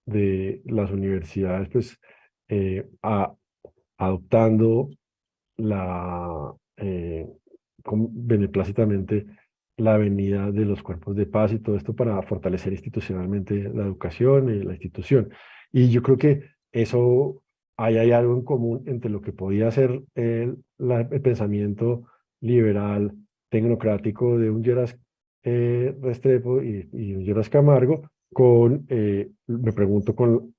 de las universidades, pues, adoptando eh, beneplácitamente la venida de los cuerpos de paz y todo esto para fortalecer institucionalmente la educación y la institución. Y yo creo que eso, ahí hay algo en común entre lo que podía ser el pensamiento liberal, tecnocrático de un Lleras Restrepo y un Lleras Camargo, con, me pregunto, con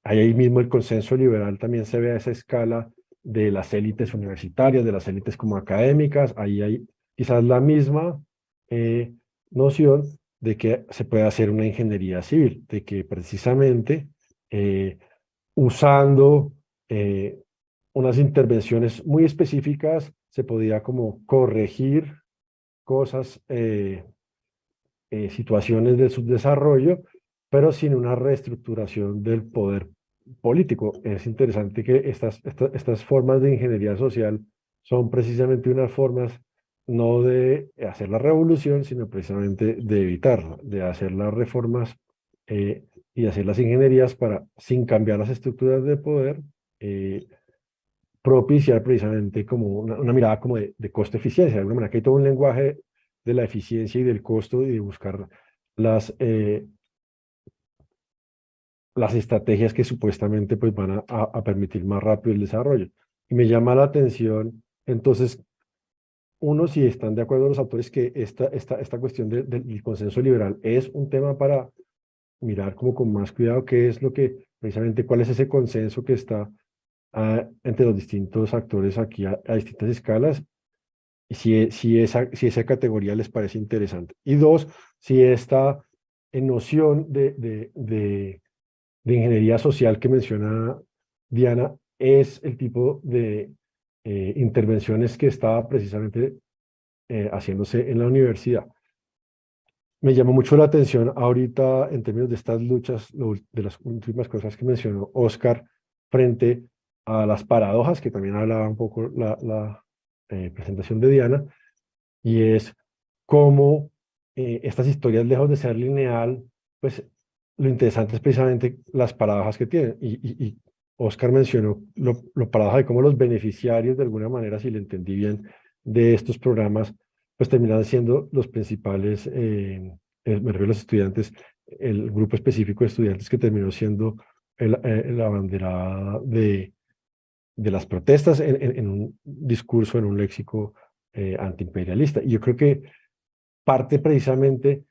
ahí mismo el consenso liberal también se ve a esa escala de las élites universitarias, de las élites como académicas, ahí hay quizás la misma eh, noción de que se puede hacer una ingeniería civil, de que precisamente eh, usando unas intervenciones muy específicas se podía como corregir cosas, situaciones de subdesarrollo, pero sin una reestructuración del poder político. Es interesante que estas formas de ingeniería social son precisamente unas formas no de hacer la revolución, sino precisamente de evitarla, de hacer las reformas y hacer las ingenierías para, sin cambiar las estructuras de poder, eh, propiciar precisamente como una mirada como de costo-eficiencia. De alguna manera que hay todo un lenguaje de la eficiencia y del costo y de buscar las, eh, las estrategias que supuestamente pues, van a permitir más rápido el desarrollo. Y me llama la atención, entonces, uno, si están de acuerdo los autores que esta cuestión del consenso liberal es un tema para mirar como con más cuidado qué es lo que, precisamente, cuál es ese consenso que está entre los distintos actores aquí a distintas escalas, y si esa categoría les parece interesante. Y dos, si esta noción de ingeniería social que menciona Diana es el tipo de intervenciones que estaba precisamente haciéndose en la universidad. Me llamó mucho la atención ahorita en términos de estas luchas, de las últimas cosas que mencionó Oscar, frente a las paradojas, que también hablaba un poco la presentación de Diana, y es cómo estas historias, lejos de ser lineal, pues lo interesante es precisamente las paradojas que tienen. Y Oscar mencionó lo paradoja de cómo los beneficiarios, de alguna manera, si le entendí bien, de estos programas, pues terminan siendo los principales, me refiero a los estudiantes, el grupo específico de estudiantes que terminó siendo la abanderada de las protestas en un discurso, en un léxico antiimperialista. Y yo creo que parte precisamente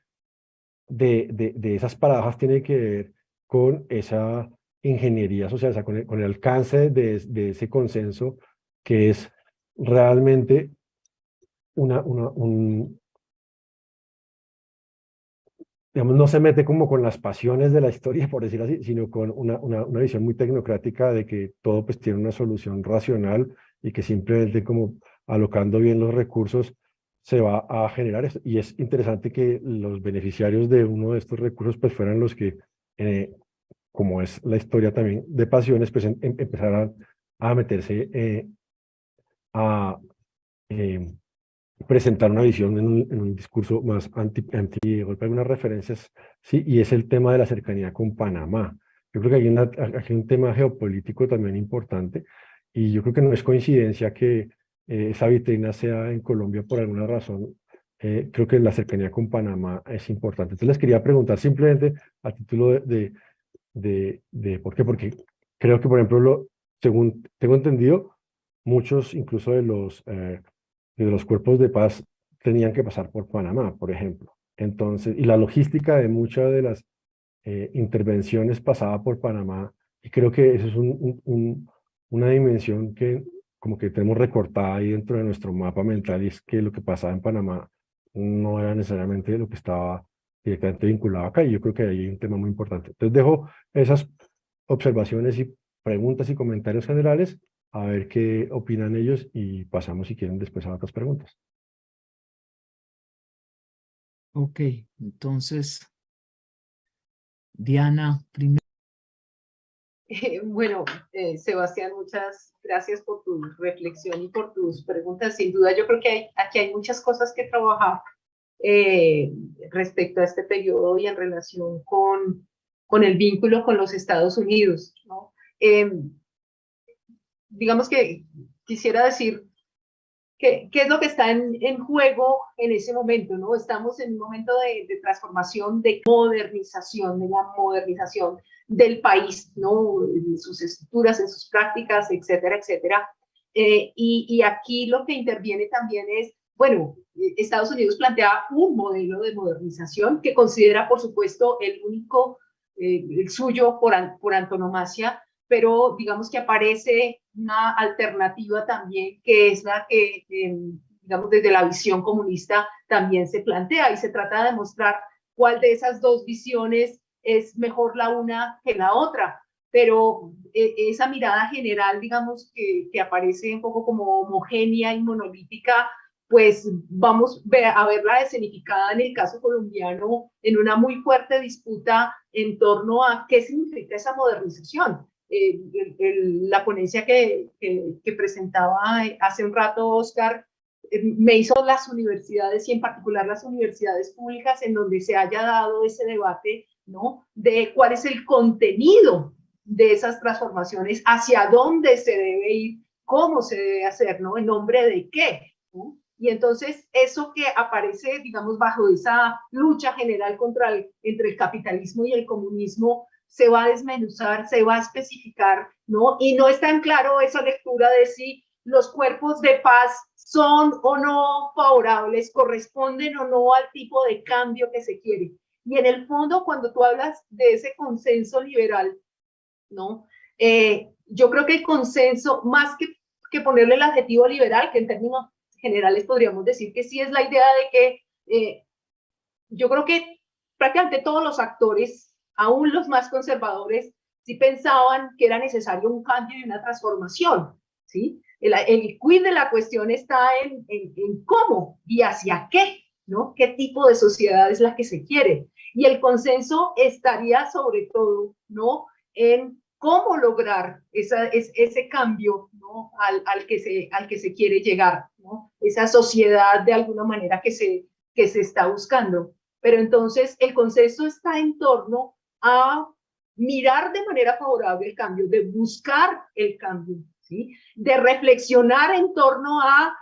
de esas paradojas tiene que ver con esa ingeniería social, o sea, con el alcance de ese consenso que es realmente digamos, no se mete como con las pasiones de la historia, por decirlo así, sino con una visión muy tecnocrática de que todo pues tiene una solución racional y que simplemente como alocando bien los recursos se va a generar esto. Y es interesante que los beneficiarios de uno de estos recursos pues fueran los que, eh, como es la historia también de pasiones, pues empezaran a meterse a presentar una visión en un discurso más golpe algunas referencias, sí, y es el tema de la cercanía con Panamá. Yo creo que hay un tema geopolítico también importante, y yo creo que no es coincidencia que esa vitrina sea en Colombia por alguna razón. Creo que la cercanía con Panamá es importante. Entonces les quería preguntar simplemente a título de ¿por qué? Porque creo que, por ejemplo, según tengo entendido, muchos incluso de los cuerpos de paz tenían que pasar por Panamá, por ejemplo. Entonces, y la logística de muchas de las intervenciones pasaba por Panamá, y creo que eso es una dimensión que como que tenemos recortada ahí dentro de nuestro mapa mental, y es que lo que pasaba en Panamá no era necesariamente lo que estaba directamente vinculado acá, y yo creo que ahí hay un tema muy importante. Entonces dejo esas observaciones y preguntas y comentarios generales, a ver qué opinan ellos, y pasamos si quieren después a otras preguntas. Ok, entonces, Diana, primero. Bueno, Sebastián, muchas gracias por tu reflexión y por tus preguntas. Sin duda, yo creo que aquí hay muchas cosas que trabajar respecto a este periodo y en relación con el vínculo con los Estados Unidos, ¿no? Digamos que quisiera decir qué es lo que está en juego en ese momento, ¿no? Estamos en un momento de transformación, de modernización, de la modernización del país, ¿no? En sus estructuras, en sus prácticas, etcétera, etcétera. Y aquí lo que interviene también es, bueno, Estados Unidos plantea un modelo de modernización que considera, por supuesto, el único, el suyo por antonomasia, pero digamos que aparece una alternativa también, que es la que, digamos, desde la visión comunista también se plantea, y se trata de demostrar cuál de esas dos visiones es mejor la una que la otra. Pero esa mirada general, digamos, que aparece un poco como homogénea y monolítica, pues vamos a verla escenificada en el caso colombiano en una muy fuerte disputa en torno a qué significa esa modernización. La ponencia que presentaba hace un rato Oscar me hizo las universidades, y en particular las universidades públicas, en donde se haya dado ese debate, ¿no? De cuál es el contenido de esas transformaciones, hacia dónde se debe ir, cómo se debe hacer, ¿no? En nombre de qué, ¿no? Y entonces eso que aparece, digamos, bajo esa lucha general entre el capitalismo y el comunismo, se va a desmenuzar, se va a especificar, ¿no? Y no es tan claro esa lectura de si los cuerpos de paz son o no favorables, corresponden o no al tipo de cambio que se quiere. Y en el fondo, cuando tú hablas de ese consenso liberal, ¿no? Yo creo que el consenso, más que ponerle el adjetivo liberal, que en términos generales podríamos decir que sí es la idea de que yo creo que prácticamente todos los actores, aún los más conservadores, sí pensaban que era necesario un cambio y una transformación, ¿sí? El quid de la cuestión está en cómo y hacia qué, ¿no? ¿Qué tipo de sociedad es la que se quiere? Y el consenso estaría sobre todo, ¿no? En cómo lograr ese cambio, ¿no? al que se quiere llegar, ¿no? Esa sociedad de alguna manera que se está buscando. Pero entonces el consenso está en torno a mirar de manera favorable el cambio, de buscar el cambio, ¿sí? De reflexionar en torno a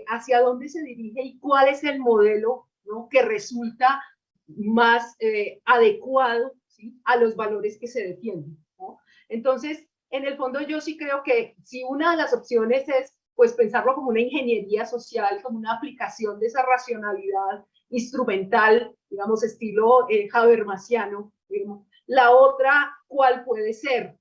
hacia dónde se dirige y cuál es el modelo, ¿no? Que resulta más adecuado, ¿sí? A los valores que se defienden, ¿no? Entonces, en el fondo yo sí creo que si una de las opciones es pues pensarlo como una ingeniería social, como una aplicación de esa racionalidad instrumental, digamos, estilo habermasiano, digamos. La otra, ¿cuál puede ser?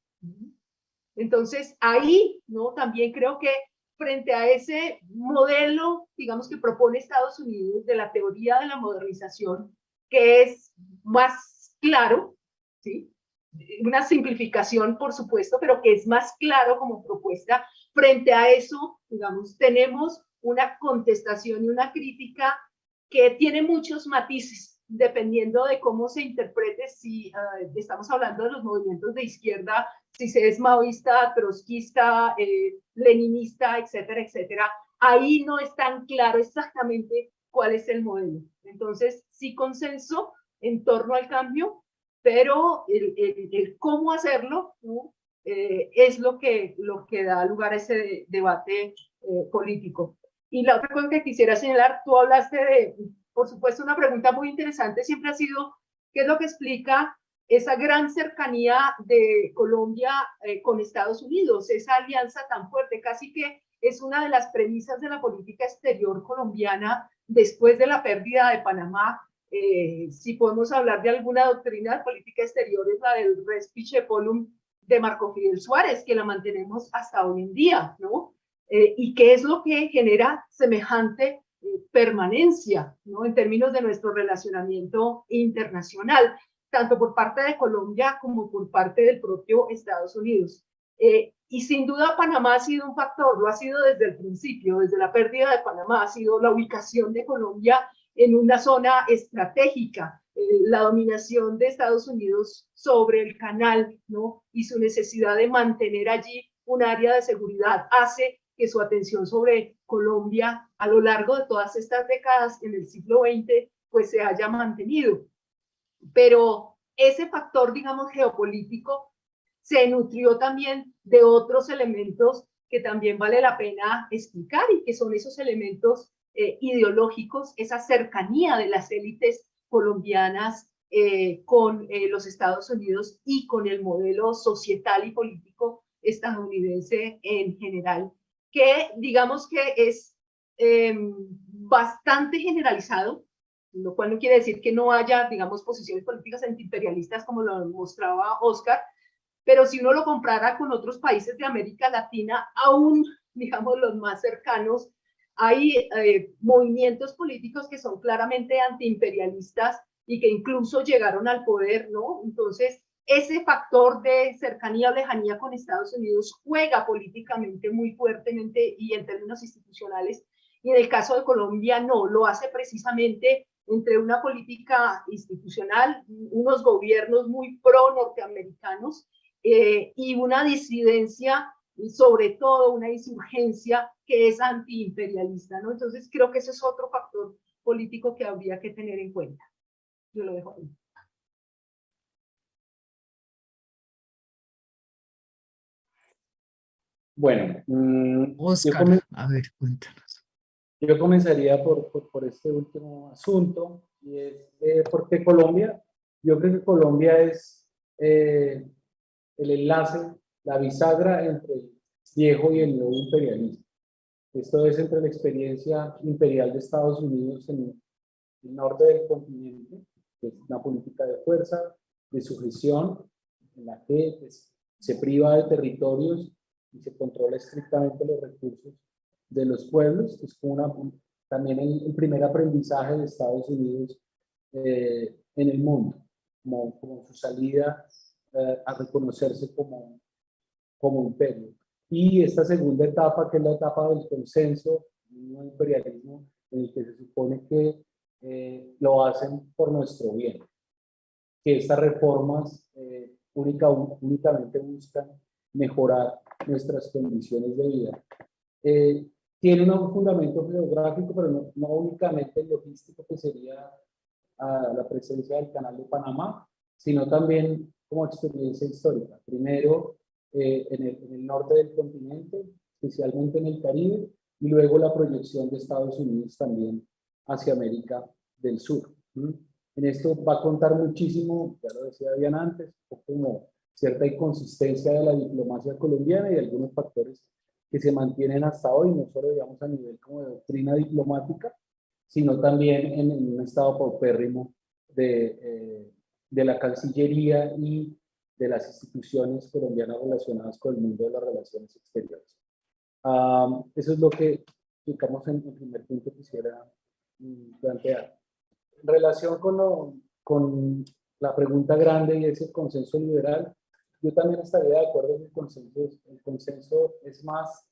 Entonces, ahí, ¿no? También creo que frente a ese modelo, digamos, que propone Estados Unidos de la teoría de la modernización, que es más claro, ¿sí? Una simplificación, por supuesto, pero que es más claro como propuesta. Frente a eso, digamos, tenemos una contestación y una crítica que tiene muchos matices, dependiendo de cómo se interprete, si estamos hablando de los movimientos de izquierda, si se es maoísta, trotskista, leninista, etcétera, etcétera. Ahí no es tan claro exactamente cuál es el modelo. Entonces, sí consenso en torno al cambio, pero el cómo hacerlo, ¿no? Es lo que da lugar a ese debate político. Y la otra cosa que quisiera señalar, tú hablaste de, por supuesto, una pregunta muy interesante siempre ha sido, ¿qué es lo que explica esa gran cercanía de Colombia con Estados Unidos, esa alianza tan fuerte? Casi que es una de las premisas de la política exterior colombiana después de la pérdida de Panamá. Si podemos hablar de alguna doctrina de política exterior, es la del res Pichepolum de Marco Fidel Suárez, que la mantenemos hasta hoy en día, ¿no? Y qué es lo que genera semejante permanencia, ¿no? En términos de nuestro relacionamiento internacional, tanto por parte de Colombia como por parte del propio Estados Unidos. Y sin duda Panamá ha sido un factor, lo ha sido desde el principio, desde la pérdida de Panamá, ha sido la ubicación de Colombia en una zona estratégica la dominación de Estados Unidos sobre el canal, ¿no? Y su necesidad de mantener allí un área de seguridad hace que su atención sobre Colombia a lo largo de todas estas décadas en el siglo XX pues se haya mantenido. Pero ese factor, digamos, geopolítico se nutrió también de otros elementos que también vale la pena explicar y que son esos elementos ideológicos, esa cercanía de las élites colombianas con los Estados Unidos y con el modelo societal y político estadounidense en general, que digamos que es bastante generalizado, lo cual no quiere decir que no haya, digamos, posiciones políticas antiimperialistas como lo mostraba Oscar, pero si uno lo comparara con otros países de América Latina, aún, digamos, los más cercanos, hay movimientos políticos que son claramente antiimperialistas y que incluso llegaron al poder, ¿no? Entonces, ese factor de cercanía o lejanía con Estados Unidos juega políticamente muy fuertemente y en términos institucionales, y en el caso de Colombia no, lo hace precisamente entre una política institucional, unos gobiernos muy pro-norteamericanos y una disidencia, y sobre todo una insurgencia que es antiimperialista, ¿no? Entonces creo que ese es otro factor político que habría que tener en cuenta. Yo lo dejo ahí. Bueno, Oscar, a ver, cuéntanos. yo comenzaría por este último asunto, y es ¿por qué Colombia? Yo creo que Colombia es el enlace, la bisagra entre el viejo y el nuevo imperialismo. Esto es entre la experiencia imperial de Estados Unidos en el norte del continente, que es una política de fuerza, de sujeción, en la que pues, se priva de territorios y se controla estrictamente los recursos de los pueblos, que es como también el primer aprendizaje de Estados Unidos en el mundo, como su salida a reconocerse como imperio. Y esta segunda etapa, que es la etapa del consenso, un imperialismo en el que se supone que lo hacen por nuestro bien, que estas reformas únicamente buscan mejorar nuestras condiciones de vida. Tiene un fundamento geográfico, pero no únicamente el logístico, que sería la presencia del Canal de Panamá, sino también como experiencia histórica. Primero en el norte del continente, especialmente en el Caribe, y luego la proyección de Estados Unidos también hacia América del Sur. En esto va a contar muchísimo, ya lo decía Diana antes, como cierta inconsistencia de la diplomacia colombiana y algunos factores que se mantienen hasta hoy, no solo digamos a nivel como de doctrina diplomática, sino también en un estado paupérrimo de la Cancillería y de las instituciones colombianas relacionadas con el mundo de las relaciones exteriores. Eso es lo que, digamos, en el primer punto quisiera plantear. En relación con la pregunta grande y ese consenso liberal, yo también estaría de acuerdo en el consenso es más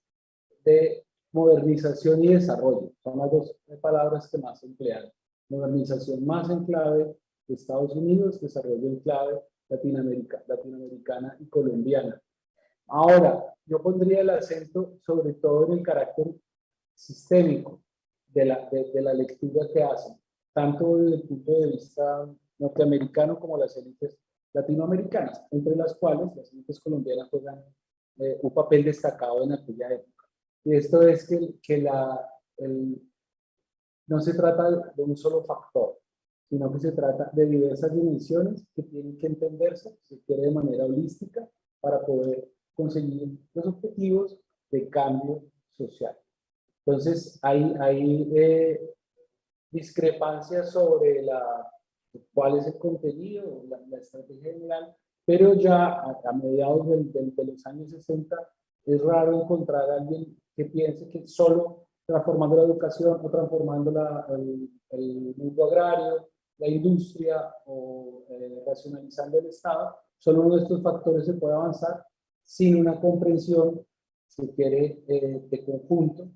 de modernización y desarrollo. Son las dos palabras que más se emplean. Modernización más en clave de Estados Unidos, desarrollo en clave latinoamericana y colombiana. Ahora, yo pondría el acento sobre todo en el carácter sistémico de la lectura que hacen, tanto desde el punto de vista norteamericano como las élites latinoamericanas, entre las cuales las élites colombianas juegan un papel destacado en aquella época. Y esto es que no se trata de un solo factor, sino que se trata de diversas dimensiones que tienen que entenderse, se quiere, de manera holística para poder conseguir los objetivos de cambio social. Entonces, hay discrepancias sobre cuál es el contenido, la estrategia general, pero ya a mediados de los años 60 es raro encontrar a alguien que piense que solo transformando la educación o transformando el mundo agrario, la industria o racionalizando el Estado, solo uno de estos factores se puede avanzar sin una comprensión, si quiere, de conjunto,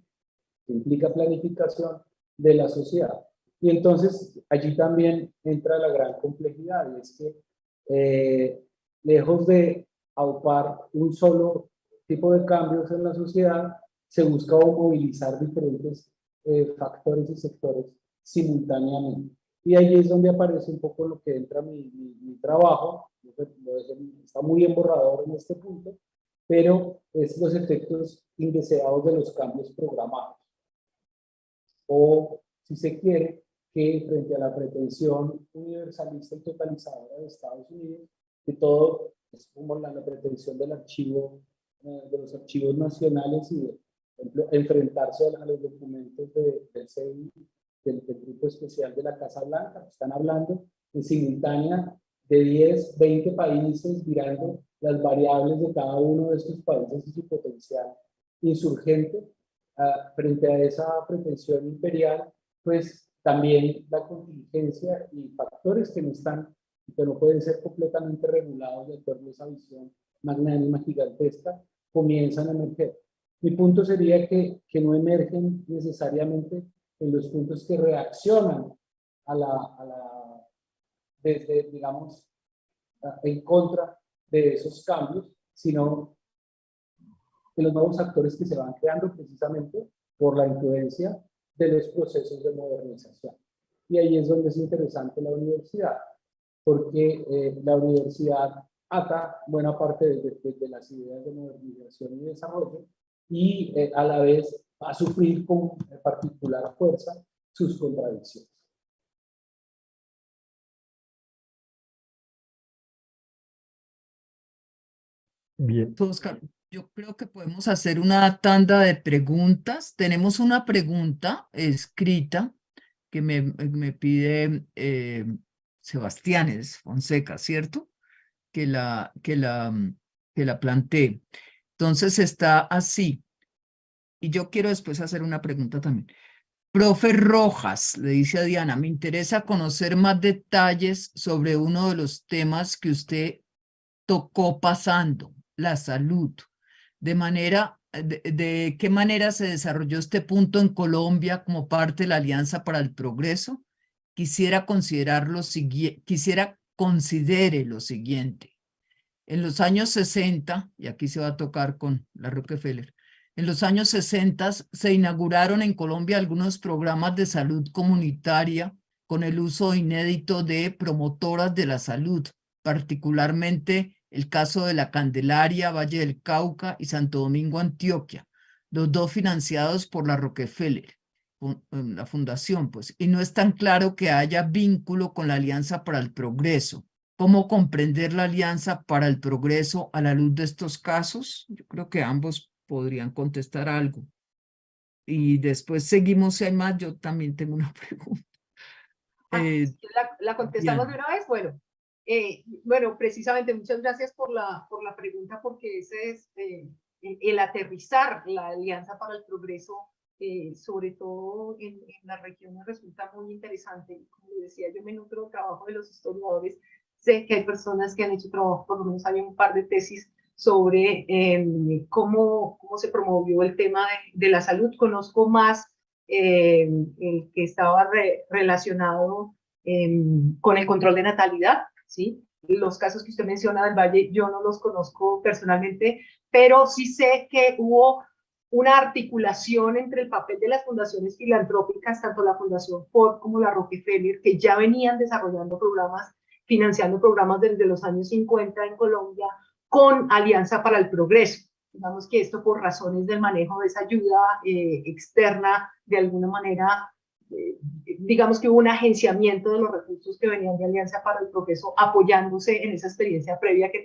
que implica planificación de la sociedad. Y entonces allí también entra la gran complejidad, y es que lejos de aupar un solo tipo de cambios en la sociedad, se busca movilizar diferentes factores y sectores simultáneamente. Y ahí es donde aparece un poco lo que entra mi trabajo, está muy emborrador en este punto, pero es los efectos indeseados de los cambios programados. O, si se quiere, que frente a la pretensión universalista y totalizadora de Estados Unidos, que todo es como la pretensión del archivo, de los archivos nacionales y de, por ejemplo, enfrentarse a los documentos del CI, del Grupo Especial de la Casa Blanca. Están hablando en simultánea de 10, 20 países mirando las variables de cada uno de estos países y su potencial insurgente. Frente a esa pretensión imperial, pues también la contingencia y factores que no pueden ser completamente regulados de acuerdo a esa visión magnánima gigantesca, comienzan a emerger. Mi punto sería que no emergen necesariamente en los puntos que reaccionan desde, digamos, en contra de esos cambios, sino de los nuevos actores que se van creando precisamente por la influencia de los procesos de modernización. Y ahí es donde es interesante la universidad, porque la universidad ata buena parte de las ideas de modernización y desarrollo, y a la vez va a sufrir con particular fuerza sus contradicciones. Bien, Oscar, yo creo que podemos hacer una tanda de preguntas. Tenemos una pregunta escrita que me pide Sebastián Fonseca, ¿cierto? Que la plantee. Entonces está así. Y yo quiero después hacer una pregunta también. Profe Rojas, le dice a Diana, me interesa conocer más detalles sobre uno de los temas que usted tocó pasando, la salud. De qué manera se desarrolló este punto en Colombia como parte de la Alianza para el Progreso. Quisiera considere lo siguiente. En los años 60, y aquí se va a tocar con la Rockefeller, en los años 60 se inauguraron en Colombia algunos programas de salud comunitaria con el uso inédito de promotoras de la salud, particularmente el caso de La Candelaria, Valle del Cauca y Santo Domingo, Antioquia, los dos financiados por la Rockefeller, la fundación, pues, y no es tan claro que haya vínculo con la Alianza para el Progreso. ¿Cómo comprender la Alianza para el Progreso a la luz de estos casos? Yo creo que ambos podrían contestar algo. Y después seguimos, si hay más, yo también tengo una pregunta. ¿La contestamos de Diana. una vez? Bueno, bueno, precisamente muchas gracias por la pregunta, porque ese es el aterrizar la Alianza para el Progreso, sobre todo en las regiones, resulta muy interesante. Como decía, yo me nutro del trabajo de los historiadores. Sé que hay personas que han hecho trabajo, por lo menos hay un par de tesis sobre cómo se promovió el tema de la salud. Conozco más el que estaba relacionado con el control de natalidad, ¿sí? Los casos que usted menciona del Valle, yo no los conozco personalmente, pero sí sé que hubo una articulación entre el papel de las fundaciones filantrópicas, tanto la Fundación Ford como la Rockefeller, que ya venían desarrollando programas, financiando programas desde los años 50 en Colombia, con Alianza para el Progreso. Digamos que esto por razones del manejo de esa ayuda externa, de alguna manera, digamos que hubo un agenciamiento de los recursos que venían de Alianza para el Progreso, apoyándose en esa experiencia previa que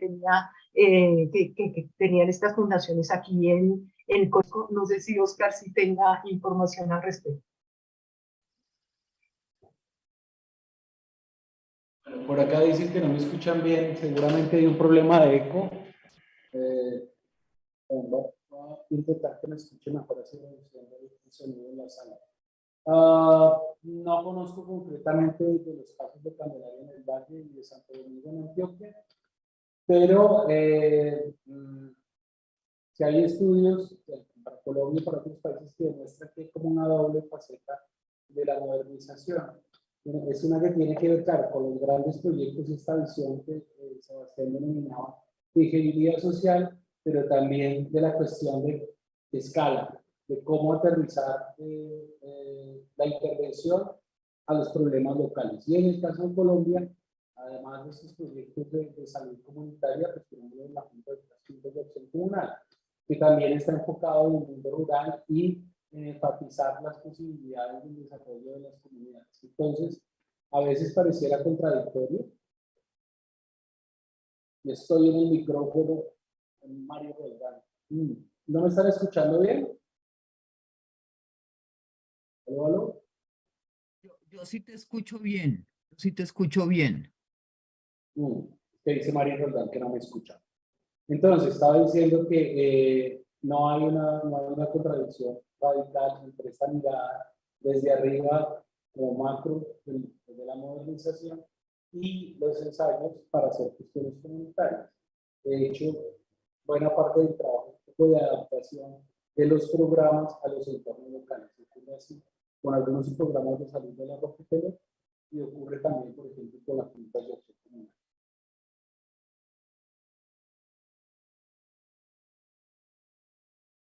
tenían estas fundaciones aquí en Costco. No sé si Oscar sí tenga información al respecto. Por acá dicen que no me escuchan bien, seguramente hay un problema de eco. Voy a intentar que me escuchen mejor, así reduciendo el sonido en la sala. No conozco concretamente de los casos de Candelaria en el Valle y de Santo Domingo en Antioquia, pero si hay estudios para Colombia y para otros países que demuestran que hay como una doble faceta de la modernización. Bueno, es una que tiene que ver, claro, con los grandes proyectos y esta visión que Sebastián denominaba de ingeniería social, pero también de la cuestión de escala, de cómo aterrizar la intervención a los problemas locales. Y en el caso de Colombia, además de estos proyectos de salud comunitaria, pues tenemos la Junta de Acción Comunal, que también está enfocado en el mundo rural y en enfatizar las posibilidades del desarrollo de las comunidades. Entonces, a veces pareciera contradictorio. Estoy en el micrófono en Mario Roldán. ¿No me están escuchando bien? ¿Aló, aló? Yo sí te escucho bien, yo sí te escucho bien. Que dice Mario Roldán que no me escucha. Entonces, estaba diciendo que no hay una contradicción radical entre esta mirada desde arriba como macro de la modernización y los ensayos para hacer cuestiones comunitarias. De hecho, buena parte del trabajo de adaptación de los programas a los entornos locales. Ocurre así con algunos programas de salud de la Rockefeller y ocurre también, por ejemplo, con las juntas de acción comunal.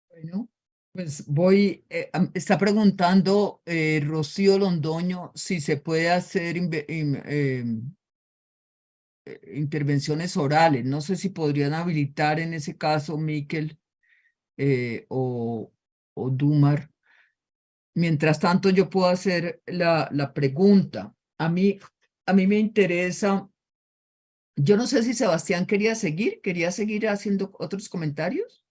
Bueno, pues está preguntando Rocío Londoño si se puede hacer intervenciones orales. No sé si podrían habilitar en ese caso Miquel o Dumar. Mientras tanto, yo puedo hacer la pregunta. A mí me interesa, yo no sé si Sebastián quería seguir haciendo otros comentarios.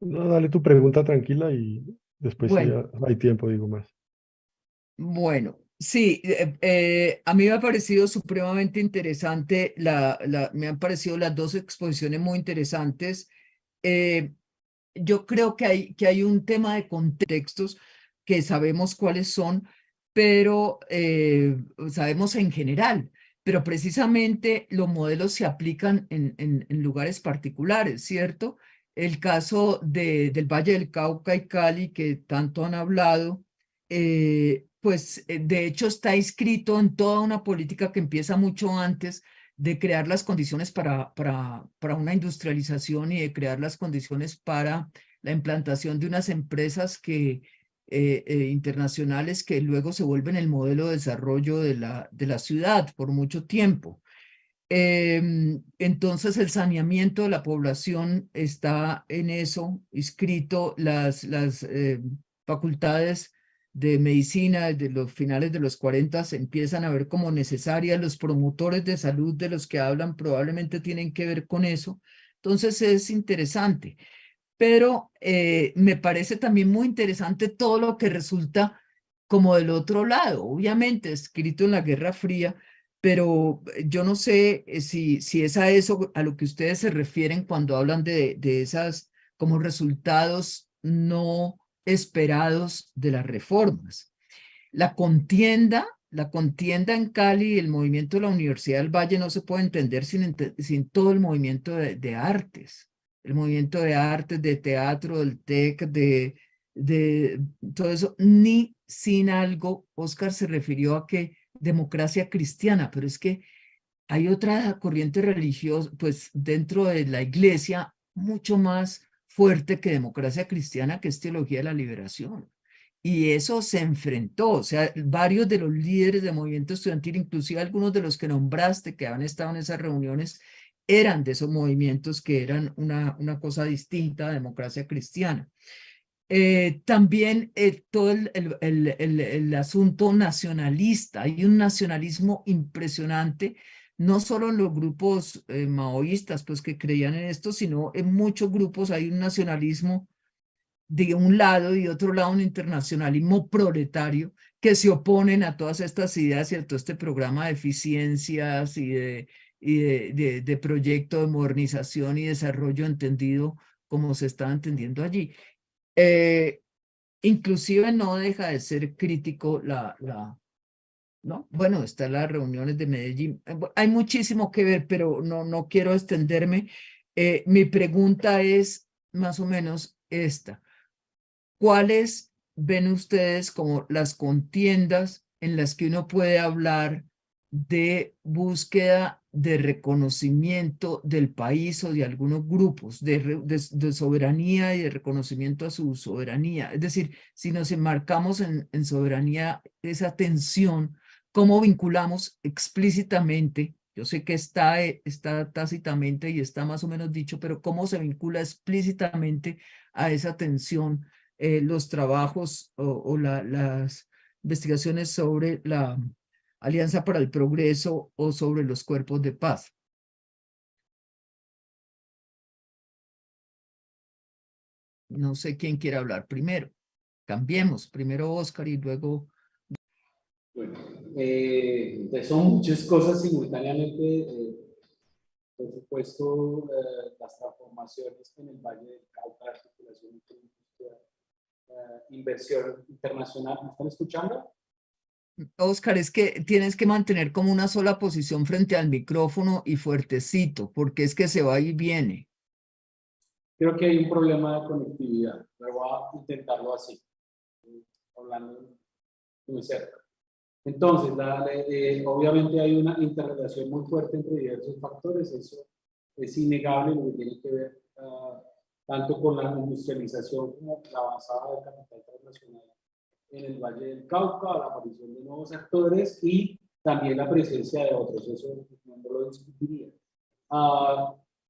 No, dale tu pregunta tranquila y después si Bueno. hay tiempo digo más. Bueno, sí, a mí me ha parecido supremamente interesante, me han parecido las dos exposiciones muy interesantes. Yo creo que hay un tema de contextos que sabemos cuáles son, pero sabemos en general, pero precisamente los modelos se aplican en lugares particulares, ¿cierto? El caso del Valle del Cauca y Cali, que tanto han hablado, pues de hecho está inscrito en toda una política que empieza mucho antes de crear las condiciones para una industrialización y de crear las condiciones para la implantación de unas empresas internacionales que luego se vuelven el modelo de desarrollo de la ciudad por mucho tiempo. Entonces el saneamiento de la población está en eso, inscrito las facultades de medicina desde los finales de los 40 se empiezan a ver como necesarias, los promotores de salud de los que hablan probablemente tienen que ver con eso, entonces es interesante, pero me parece también muy interesante todo lo que resulta como del otro lado, obviamente escrito en la Guerra Fría, pero yo no sé si es a eso a lo que ustedes se refieren cuando hablan de esas como resultados no esperados de las reformas. La contienda en Cali y el movimiento de la Universidad del Valle no se puede entender sin todo el movimiento de artes, el movimiento de artes, de teatro, del TEC, de todo eso, ni sin algo. Oscar se refirió a que democracia cristiana, pero es que hay otra corriente religiosa, pues dentro de la iglesia, mucho más fuerte que democracia cristiana, que es teología de la liberación. Y eso se enfrentó, o sea, varios de los líderes del movimiento estudiantil, inclusive algunos de los que nombraste que han estado en esas reuniones, eran de esos movimientos que eran una cosa distinta a democracia cristiana. También todo el asunto nacionalista, hay un nacionalismo impresionante, no solo en los grupos maoístas pues, que creían en esto, sino en muchos grupos hay un nacionalismo de un lado y de otro lado un internacionalismo proletario que se oponen a todas estas ideas y a todo este programa de eficiencias y de proyecto de modernización y desarrollo entendido como se está entendiendo allí. Inclusive no deja de ser crítico ¿no? Bueno, están las reuniones de Medellín. Hay muchísimo que ver, pero no quiero extenderme. Mi pregunta es más o menos esta. ¿Cuál es ven ustedes como las contiendas en las que uno puede hablar de búsqueda de reconocimiento del país o de algunos grupos, de soberanía y de reconocimiento a su soberanía? Es decir, si nos enmarcamos en soberanía, esa tensión, ¿cómo vinculamos explícitamente? Yo sé que está tácitamente y está más o menos dicho, pero ¿cómo se vincula explícitamente a esa tensión los trabajos o las investigaciones sobre la Alianza para el Progreso o sobre los cuerpos de paz? No sé quién quiere hablar primero. Cambiemos, primero Oscar y luego... Bueno, entonces son muchas cosas simultáneamente. Por supuesto, las transformaciones en el Valle del Cauca, articulación entre industria, inversión internacional. ¿Me están escuchando? Oscar, es que tienes que mantener como una sola posición frente al micrófono y fuertecito, porque es que se va y viene. Creo que hay un problema de conectividad, pero voy a intentarlo así, hablando muy cerca. Entonces, obviamente hay una interrelación muy fuerte entre diversos factores, eso es innegable, lo que tiene que ver tanto con la industrialización como la avanzada del capital transnacional en el Valle del Cauca, la aparición de nuevos actores y también la presencia de otros, eso no lo discutiría.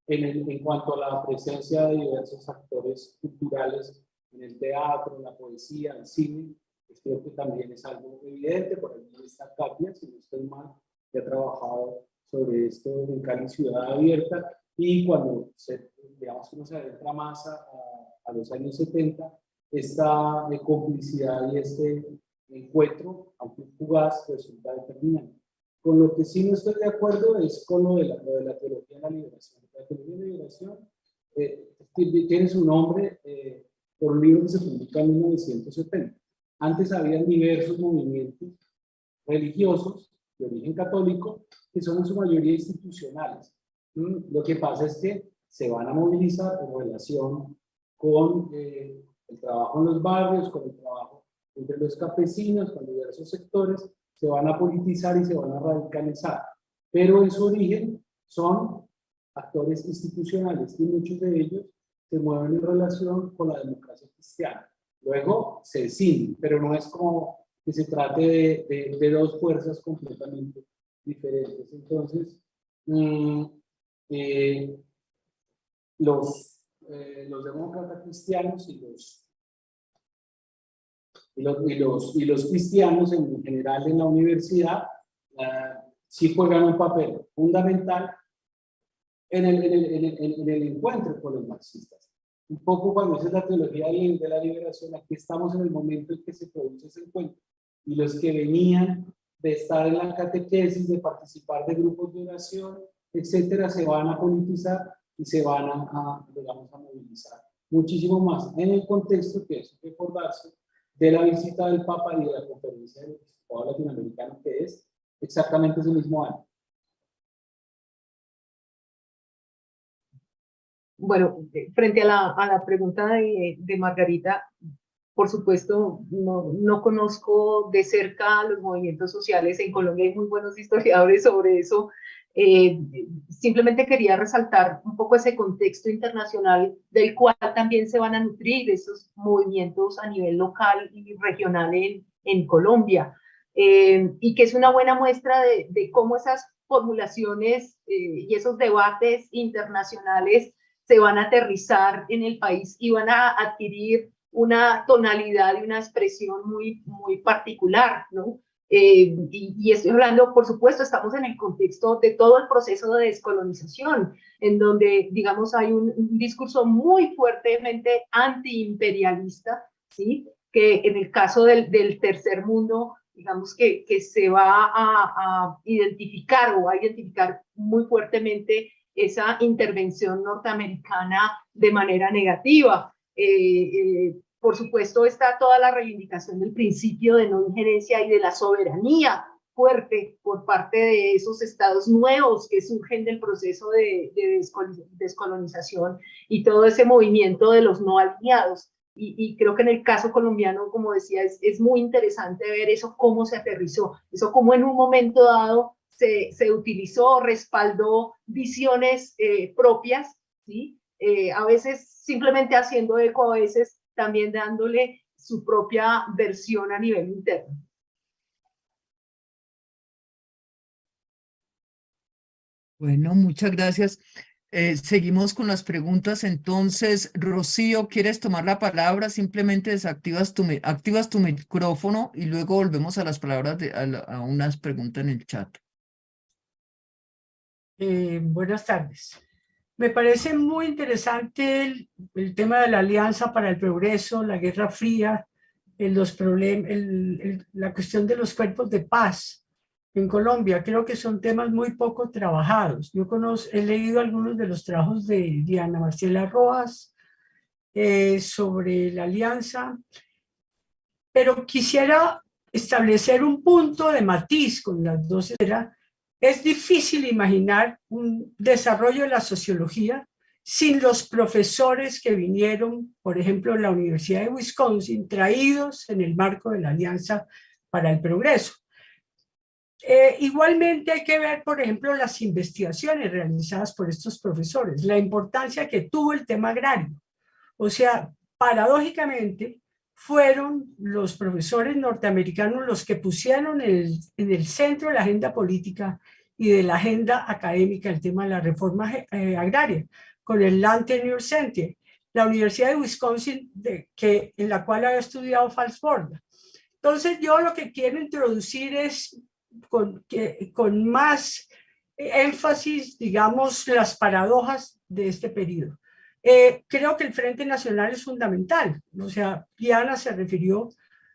En cuanto a la presencia de diversos actores culturales en el teatro, en la poesía, el cine, creo que también es algo evidente. Por ahí está Katia, si no estoy mal, que ha trabajado sobre esto en Cali Ciudad Abierta, y cuando digamos que uno se adentra más a los años 70, esta complicidad y este encuentro, aunque fugaz, resulta determinante. Con lo que sí no estoy de acuerdo es con lo de la teología de la liberación. La teología de la liberación tiene su nombre por un libro que se publica en 1970. Antes había diversos movimientos religiosos de origen católico que son en su mayoría institucionales. Lo que pasa es que se van a movilizar en relación con el trabajo en los barrios, con el trabajo entre los campesinos, con diversos sectores, se van a politizar y se van a radicalizar. Pero en su origen son actores institucionales y muchos de ellos se mueven en relación con la democracia cristiana. Luego se cinden, pero no es como que se trate de dos fuerzas completamente diferentes. Entonces, los demócratas cristianos y los cristianos en general en la universidad sí juegan un papel fundamental en el encuentro con los marxistas. Un poco cuando es la teología de la liberación, aquí estamos en el momento en que se produce ese encuentro, y los que venían de estar en la catequesis, de participar de grupos de oración, etcétera, se van a politizar y se van digamos, a movilizar muchísimo más en el contexto que es recordarse de la visita del Papa y de la conferencia del Episcopado Latinoamericano, que es exactamente ese mismo año. Bueno, frente a la pregunta de Margarita, por supuesto, no conozco de cerca los movimientos sociales. En Colombia hay muy buenos historiadores sobre eso. Simplemente quería resaltar un poco ese contexto internacional del cual también se van a nutrir esos movimientos a nivel local y regional en Colombia, y que es una buena muestra de cómo esas formulaciones y esos debates internacionales se van a aterrizar en el país y van a adquirir una tonalidad y una expresión muy particular, ¿no? Y estoy hablando, por supuesto, estamos en el contexto de todo el proceso de descolonización, en donde, digamos, hay un discurso muy fuertemente antiimperialista, ¿sí? Que en el caso del tercer mundo, digamos que se va a identificar o va a identificar muy fuertemente esa intervención norteamericana de manera negativa. Por supuesto, está toda la reivindicación del principio de no injerencia y de la soberanía fuerte por parte de esos estados nuevos que surgen del proceso de descolonización y todo ese movimiento de los no alineados. y creo que en el caso colombiano, como decía, es muy interesante ver eso, cómo se aterrizó, eso cómo en un momento dado se utilizó, respaldó visiones propias, ¿sí? A veces simplemente haciendo eco, a veces también dándole su propia versión a nivel interno. Bueno, muchas gracias. Seguimos con las preguntas. Entonces, Rocío, ¿quieres tomar la palabra? Simplemente activas tu micrófono y luego volvemos a las palabras a unas preguntas en el chat. Buenas tardes. Me parece muy interesante el tema de la Alianza para el Progreso, la Guerra Fría, la cuestión de los cuerpos de paz en Colombia. Creo que son temas muy poco trabajados. He leído algunos de los trabajos de Diana Marcela Rojas sobre la Alianza, pero quisiera establecer un punto de matiz con las dos. Es difícil imaginar un desarrollo de la sociología sin los profesores que vinieron, por ejemplo, en la Universidad de Wisconsin, traídos en el marco de la Alianza para el Progreso. Igualmente hay que ver, por ejemplo, las investigaciones realizadas por estos profesores, la importancia que tuvo el tema agrario. O sea, paradójicamente, fueron los profesores norteamericanos los que pusieron en el centro de la agenda política y de la agenda académica el tema de la reforma agraria, con el Land Tenure Center, la Universidad de Wisconsin, en la cual había estudiado Fals Borda. Entonces, yo lo que quiero introducir es con más énfasis, digamos, las paradojas de este periodo. Creo que el Frente Nacional es fundamental. O sea, Diana se refirió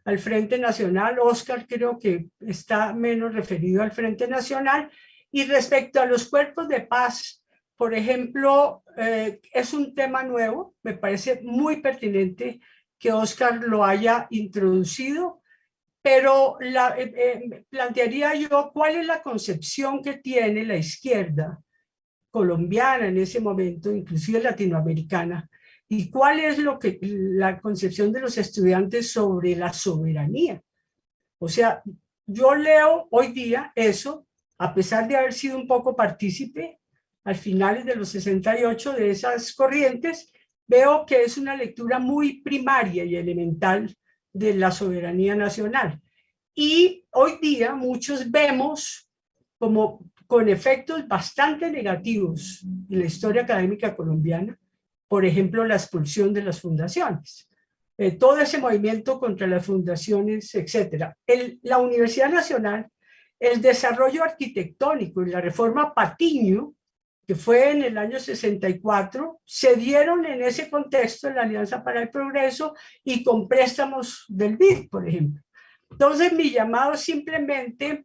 al Frente Nacional, Oscar creo que está menos referido al Frente Nacional. Y respecto a los cuerpos de paz, por ejemplo, es un tema nuevo, me parece muy pertinente que Oscar lo haya introducido, pero plantearía yo cuál es la concepción que tiene la izquierda colombiana en ese momento, inclusive latinoamericana, y cuál es la concepción de los estudiantes sobre la soberanía. O sea, yo leo hoy día eso, a pesar de haber sido un poco partícipe al finales de los 68 de esas corrientes, veo que es una lectura muy primaria y elemental de la soberanía nacional. Y hoy día muchos vemos como con efectos bastante negativos en la historia académica colombiana, por ejemplo, la expulsión de las fundaciones, todo ese movimiento contra las fundaciones, etc. La Universidad Nacional, el desarrollo arquitectónico y la reforma Patiño, que fue en el año 64, se dieron en ese contexto en la Alianza para el Progreso y con préstamos del BID, por ejemplo. Entonces, mi llamado simplemente,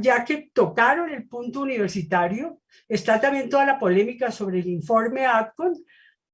ya que tocaron el punto universitario, está también toda la polémica sobre el informe Adcon,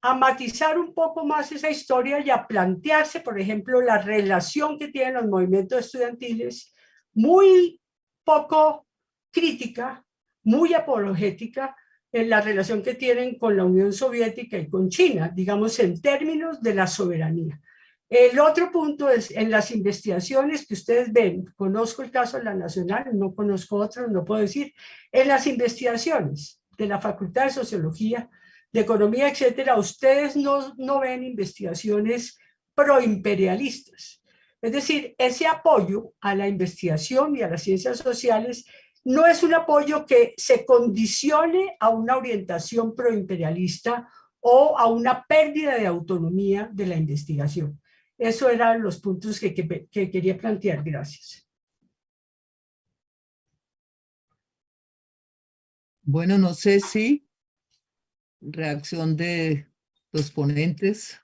a matizar un poco más esa historia y a plantearse, por ejemplo, la relación que tienen los movimientos estudiantiles, muy poco crítica, muy apologética, en la relación que tienen con la Unión Soviética y con China, digamos, en términos de la soberanía. El otro punto es, en las investigaciones que ustedes ven, conozco el caso de la Nacional, no conozco otros, no puedo decir, en las investigaciones de la Facultad de Sociología, de Economía, etcétera, ustedes no ven investigaciones proimperialistas. Es decir, ese apoyo a la investigación y a las ciencias sociales no es un apoyo que se condicione a una orientación proimperialista o a una pérdida de autonomía de la investigación. Esos eran los puntos que quería plantear. Gracias. Bueno, no sé si reacción de los ponentes.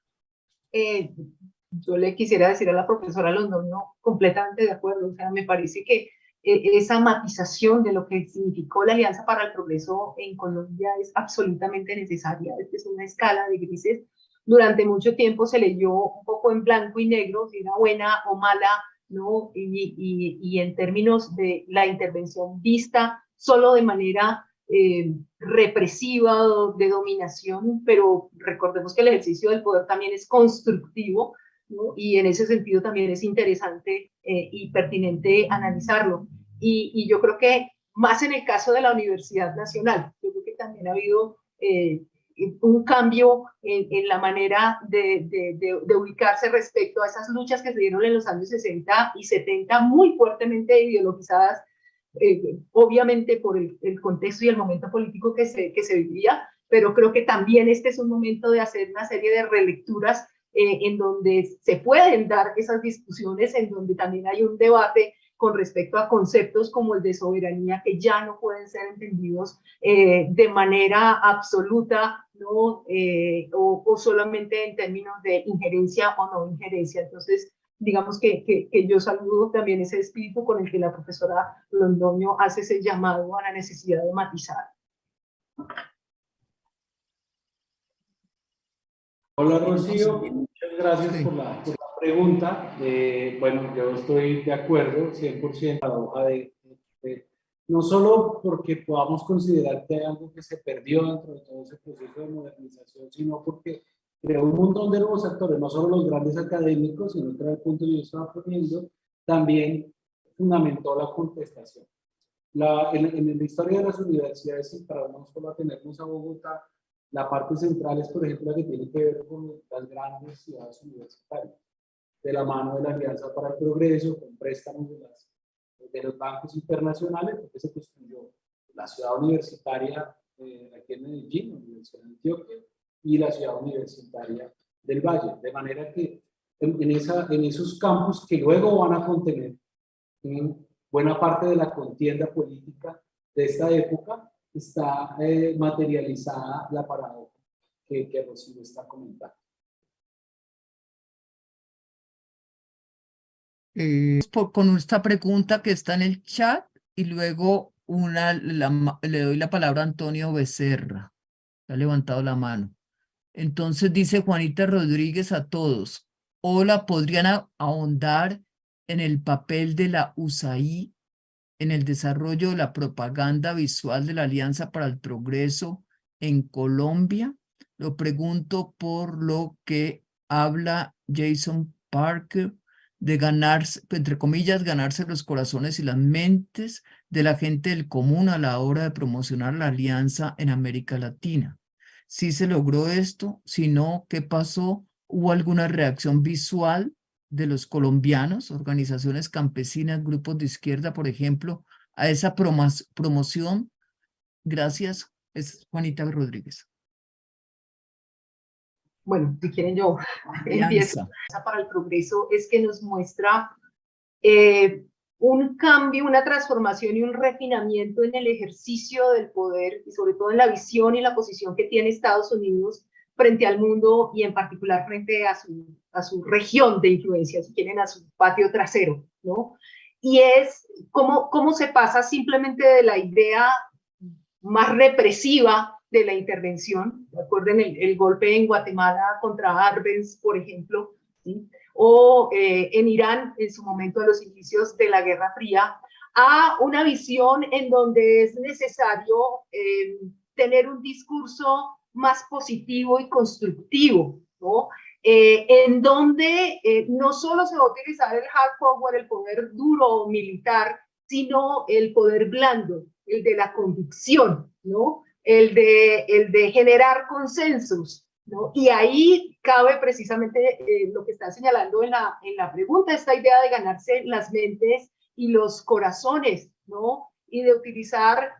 Yo le quisiera decir a la profesora Londoño, completamente de acuerdo. O sea, me parece que esa matización de lo que significó la Alianza para el Progreso en Colombia es absolutamente necesaria. Es una escala de grises. Durante mucho tiempo se leyó un poco en blanco y negro, si era buena o mala, ¿no? Y en términos de la intervención vista solo de manera represiva o de dominación, pero recordemos que el ejercicio del poder también es constructivo, ¿no? Y en ese sentido también es interesante y pertinente analizarlo. Y yo creo que más en el caso de la Universidad Nacional, yo creo que también ha habido un cambio en la manera de ubicarse respecto a esas luchas que se dieron en los años 60 y 70, muy fuertemente ideologizadas, obviamente por el contexto y el momento político que se vivía, pero creo que también este es un momento de hacer una serie de relecturas en donde se pueden dar esas discusiones, en donde también hay un debate con respecto a conceptos como el de soberanía que ya no pueden ser entendidos de manera absoluta, ¿no? O solamente en términos de injerencia o no injerencia. Entonces, digamos que yo saludo también ese espíritu con el que la profesora Londoño hace ese llamado a la necesidad de matizar. Hola Rocío, muchas gracias por la pregunta. Bueno, yo estoy de acuerdo 100% a la hoja no solo porque podamos considerar que hay algo que se perdió dentro de todo ese proceso de modernización, sino porque creó un montón de nuevos actores, no solo los grandes académicos, sino que era el punto que yo estaba poniendo, también fundamentó la contestación. En la historia de las universidades, y para no solo atenernos a Bogotá, la parte central es, por ejemplo, la que tiene que ver con las grandes ciudades universitarias, de la mano de la Alianza para el Progreso, con préstamos de los bancos internacionales, porque se construyó la ciudad universitaria aquí en Medellín, la Universidad de Antioquia, y la ciudad universitaria del Valle, de manera que en esos campus que luego van a contener buena parte de la contienda política de esta época, está materializada la paradoja que Rocío está comentando. Con esta pregunta que está en el chat y luego le doy la palabra a Antonio Becerra. Ha levantado la mano. Entonces dice Juanita Rodríguez a todos. Hola, ¿podrían ahondar en el papel de la USAID en el desarrollo de la propaganda visual de la Alianza para el Progreso en Colombia? Lo pregunto por lo que habla Jason Parker de ganarse, entre comillas, ganarse los corazones y las mentes de la gente del común a la hora de promocionar la alianza en América Latina. ¿Sí se logró esto? Si no, ¿qué pasó? ¿Hubo alguna reacción visual de los colombianos, organizaciones campesinas, grupos de izquierda, por ejemplo, a esa promoción? Gracias. Es Juanita Rodríguez. Bueno, si quieren yo empiezo. Para el Progreso es que nos muestra un cambio, una transformación y un refinamiento en el ejercicio del poder y sobre todo en la visión y la posición que tiene Estados Unidos frente al mundo y en particular frente a su región de influencia, si quieren, a su patio trasero, ¿no? Y es cómo se pasa simplemente de la idea más represiva de la intervención. Recuerden el golpe en Guatemala contra Arbenz, por ejemplo, ¿sí? O en Irán, en su momento, a los inicios de la Guerra Fría, a una visión en donde es necesario tener un discurso más positivo y constructivo, ¿no? En donde no solo se va a utilizar el hard power, el poder duro militar, sino el poder blando, el de la convicción, ¿no? El de generar consensos, ¿no? Y ahí cabe precisamente lo que está señalando en la pregunta, esta idea de ganarse las mentes y los corazones, ¿no? Y de utilizar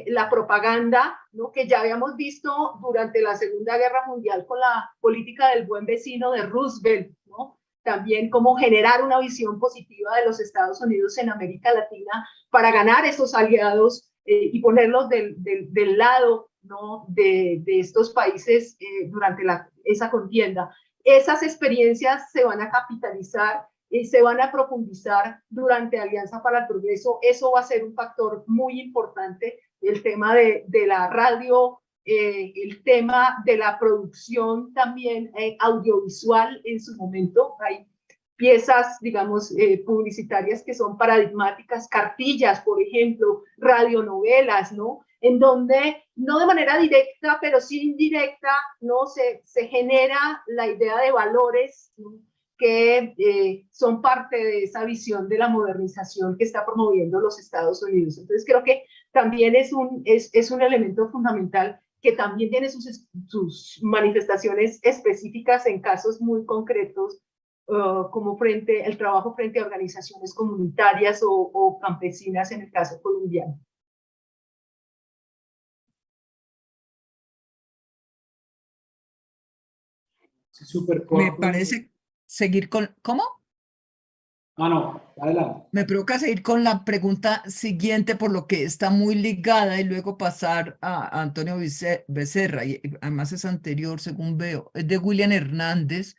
la propaganda, ¿no? Que ya habíamos visto durante la Segunda Guerra Mundial con la política del buen vecino de Roosevelt, ¿no? También cómo generar una visión positiva de los Estados Unidos en América Latina para ganar esos aliados y ponerlos del lado, ¿no? de estos países durante esa contienda. Esas experiencias se van a capitalizar y se van a profundizar durante Alianza para el Progreso. Eso va a ser un factor muy importante. El tema de la radio, el tema de la producción también audiovisual en su momento. Hay piezas, digamos, publicitarias que son paradigmáticas, cartillas, por ejemplo, radionovelas, ¿no? en donde no de manera directa, pero sí indirecta, ¿no? se genera la idea de valores, ¿no? Que son parte de esa visión de la modernización que está promoviendo los Estados Unidos. Entonces creo que también es un elemento fundamental que también tiene sus manifestaciones específicas en casos muy concretos, como el trabajo frente a organizaciones comunitarias o campesinas en el caso colombiano. Sí, súper Me corto. parece seguir con, ¿cómo? Ah, no, adelante. Me provoca seguir con la pregunta siguiente, por lo que está muy ligada, y luego pasar a Antonio Becerra, y además es anterior, según veo, es de William Hernández,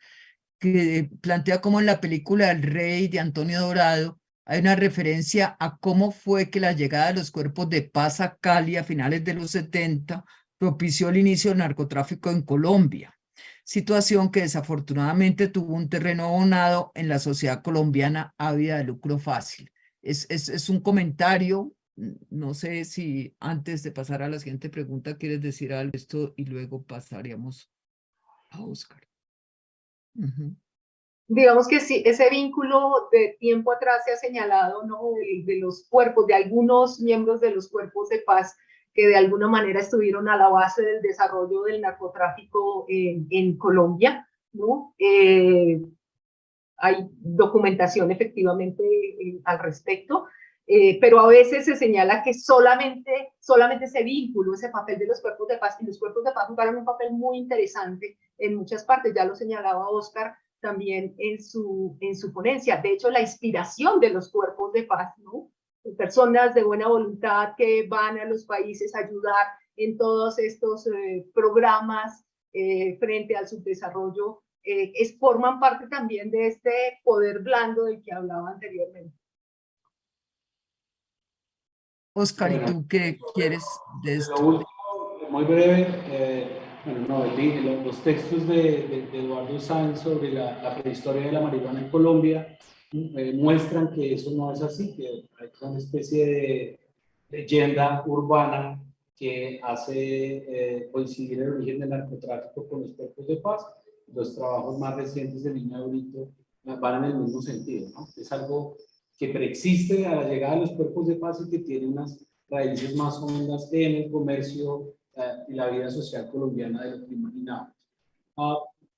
que plantea cómo en la película El Rey de Antonio Dorado hay una referencia a cómo fue que la llegada de los cuerpos de paz a Cali a finales de los 70 propició el inicio del narcotráfico en Colombia, situación que desafortunadamente tuvo un terreno abonado en la sociedad colombiana ávida de lucro fácil. Es un comentario, no sé si antes de pasar a la siguiente pregunta quieres decir algo de esto y luego pasaríamos a Oscar. Digamos que sí, ese vínculo de tiempo atrás se ha señalado, ¿no? de los cuerpos, de algunos miembros de los cuerpos de paz que de alguna manera estuvieron a la base del desarrollo del narcotráfico en Colombia, ¿no? Hay documentación efectivamente al respecto, pero a veces se señala que solamente ese vínculo, ese papel de los cuerpos de paz, y los cuerpos de paz jugaron un papel muy interesante en muchas partes, ya lo señalaba Oscar también en su ponencia. De hecho, la inspiración de los cuerpos de paz, ¿no? Personas de buena voluntad que van a los países a ayudar en todos estos programas frente al subdesarrollo, forman parte también de este poder blando del que hablaba anteriormente. Oscar, Bueno, ¿y tú qué quieres de esto? Lo último, muy breve, los textos de Eduardo Sanz sobre la prehistoria de la marihuana en Colombia muestran que eso no es así, que hay una especie de leyenda urbana que hace coincidir el origen del narcotráfico con los cuerpos de paz. Los trabajos más recientes de Niña Brito van en el mismo sentido, ¿no? Es algo que preexiste a la llegada de los cuerpos de paz y que tiene unas raíces más hondas en el comercio y la vida social colombiana de lo que imaginábamos.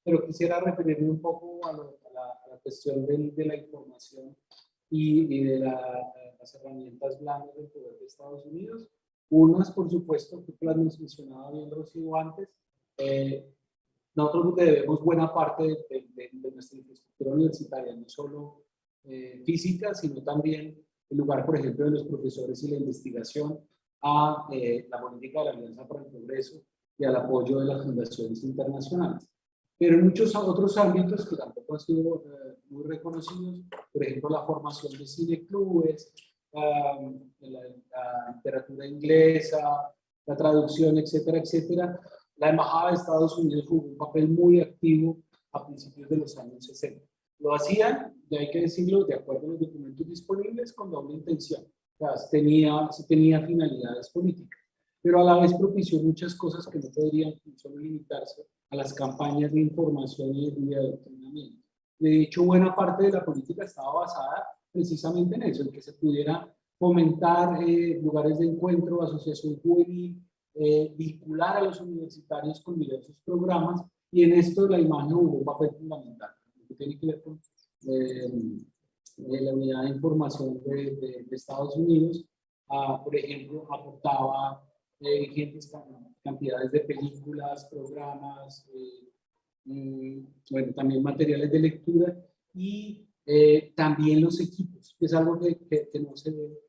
Pero quisiera referirme un poco a la cuestión de la información y de las herramientas blandas del poder de Estados Unidos. Unas, por supuesto, que las mencionaba bien Rocío antes, nosotros debemos buena parte de nuestra infraestructura universitaria, no solo física, sino también el lugar, por ejemplo, de los profesores y la investigación, a la política de la Alianza para el Progreso y al apoyo de las fundaciones internacionales. Pero en muchos otros ámbitos que tampoco han sido muy reconocidos, por ejemplo, la formación de cineclubes, la literatura inglesa, la traducción, etcétera, etcétera. La Embajada de Estados Unidos jugó un papel muy activo a principios de los años 60. Lo hacían, y hay que decirlo, de acuerdo a los documentos disponibles, con doble intención. O sea, tenía finalidades políticas, pero a la vez propició muchas cosas que no podrían solo limitarse a las campañas de información y de adoctrinamiento. De hecho, buena parte de la política estaba basada precisamente en eso, en que se pudiera fomentar lugares de encuentro, asociación juvenil, vincular a los universitarios con diversos programas, y en esto la imagen jugó un papel fundamental, que tiene que ver con la unidad de información de Estados Unidos. Por ejemplo, aportaba ingentes cantidades de películas, programas, bueno, también materiales de lectura, y también los equipos, que es algo que no se ve.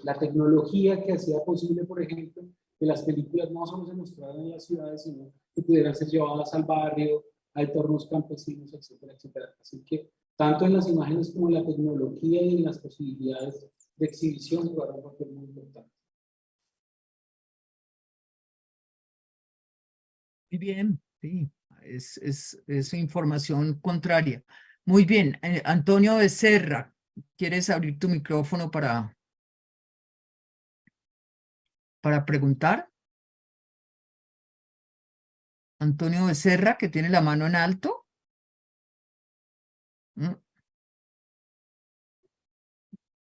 La tecnología que hacía posible, por ejemplo, que las películas no solo se mostraran en las ciudades, sino que pudieran ser llevadas al barrio, a entornos campesinos, etcétera, etcétera. Así que tanto en las imágenes como en la tecnología y en las posibilidades de exhibición jugaron un papel muy importante. Muy bien, sí, es información contraria. Muy bien, Antonio Becerra, ¿quieres abrir tu micrófono para para preguntar. Antonio Becerra, que tiene la mano en alto.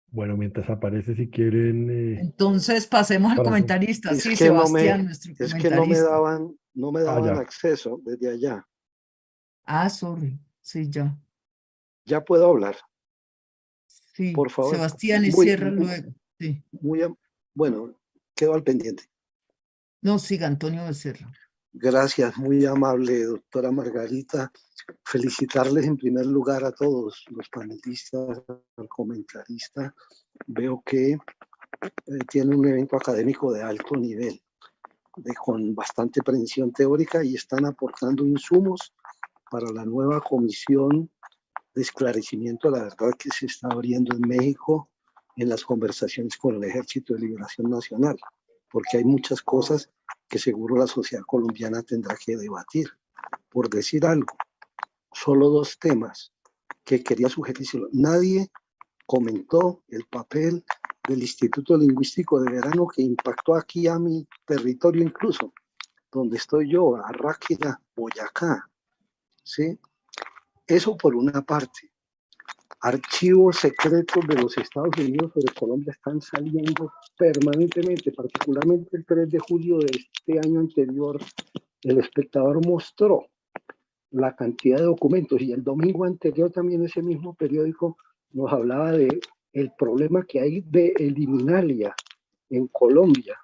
Bueno, mientras aparece, si quieren, Entonces pasemos al para... comentarista. Es Sí, que no Sebastián, nuestro es que no me comentarista. daban ya. acceso desde allá. Ah, sorry. Sí, ya. Ya puedo hablar, Sí, por favor. Sebastián y cierra luego. Sí. Bueno, quedo al pendiente. No, siga, Antonio Becerra. Gracias, muy amable, doctora Margarita. Felicitarles en primer lugar a todos los panelistas, al comentarista. Veo que tiene un evento académico de alto nivel, con bastante precisión teórica, y están aportando insumos para la nueva comisión de esclarecimiento de la verdad que se está abriendo en México en las conversaciones con el Ejército de Liberación Nacional, porque hay muchas cosas que seguro la sociedad colombiana tendrá que debatir. Por decir algo, solo 2 temas que quería sugerir. Nadie comentó el papel del Instituto Lingüístico de Verano, que impactó aquí a mi territorio incluso, donde estoy yo, a Ráquira, Boyacá. ¿Sí? Eso por una parte. Archivos secretos de los Estados Unidos sobre Colombia están saliendo permanentemente, particularmente el 3 de julio de este año anterior. El Espectador mostró la cantidad de documentos, y el domingo anterior también ese mismo periódico nos hablaba de el problema que hay de eliminalia en Colombia.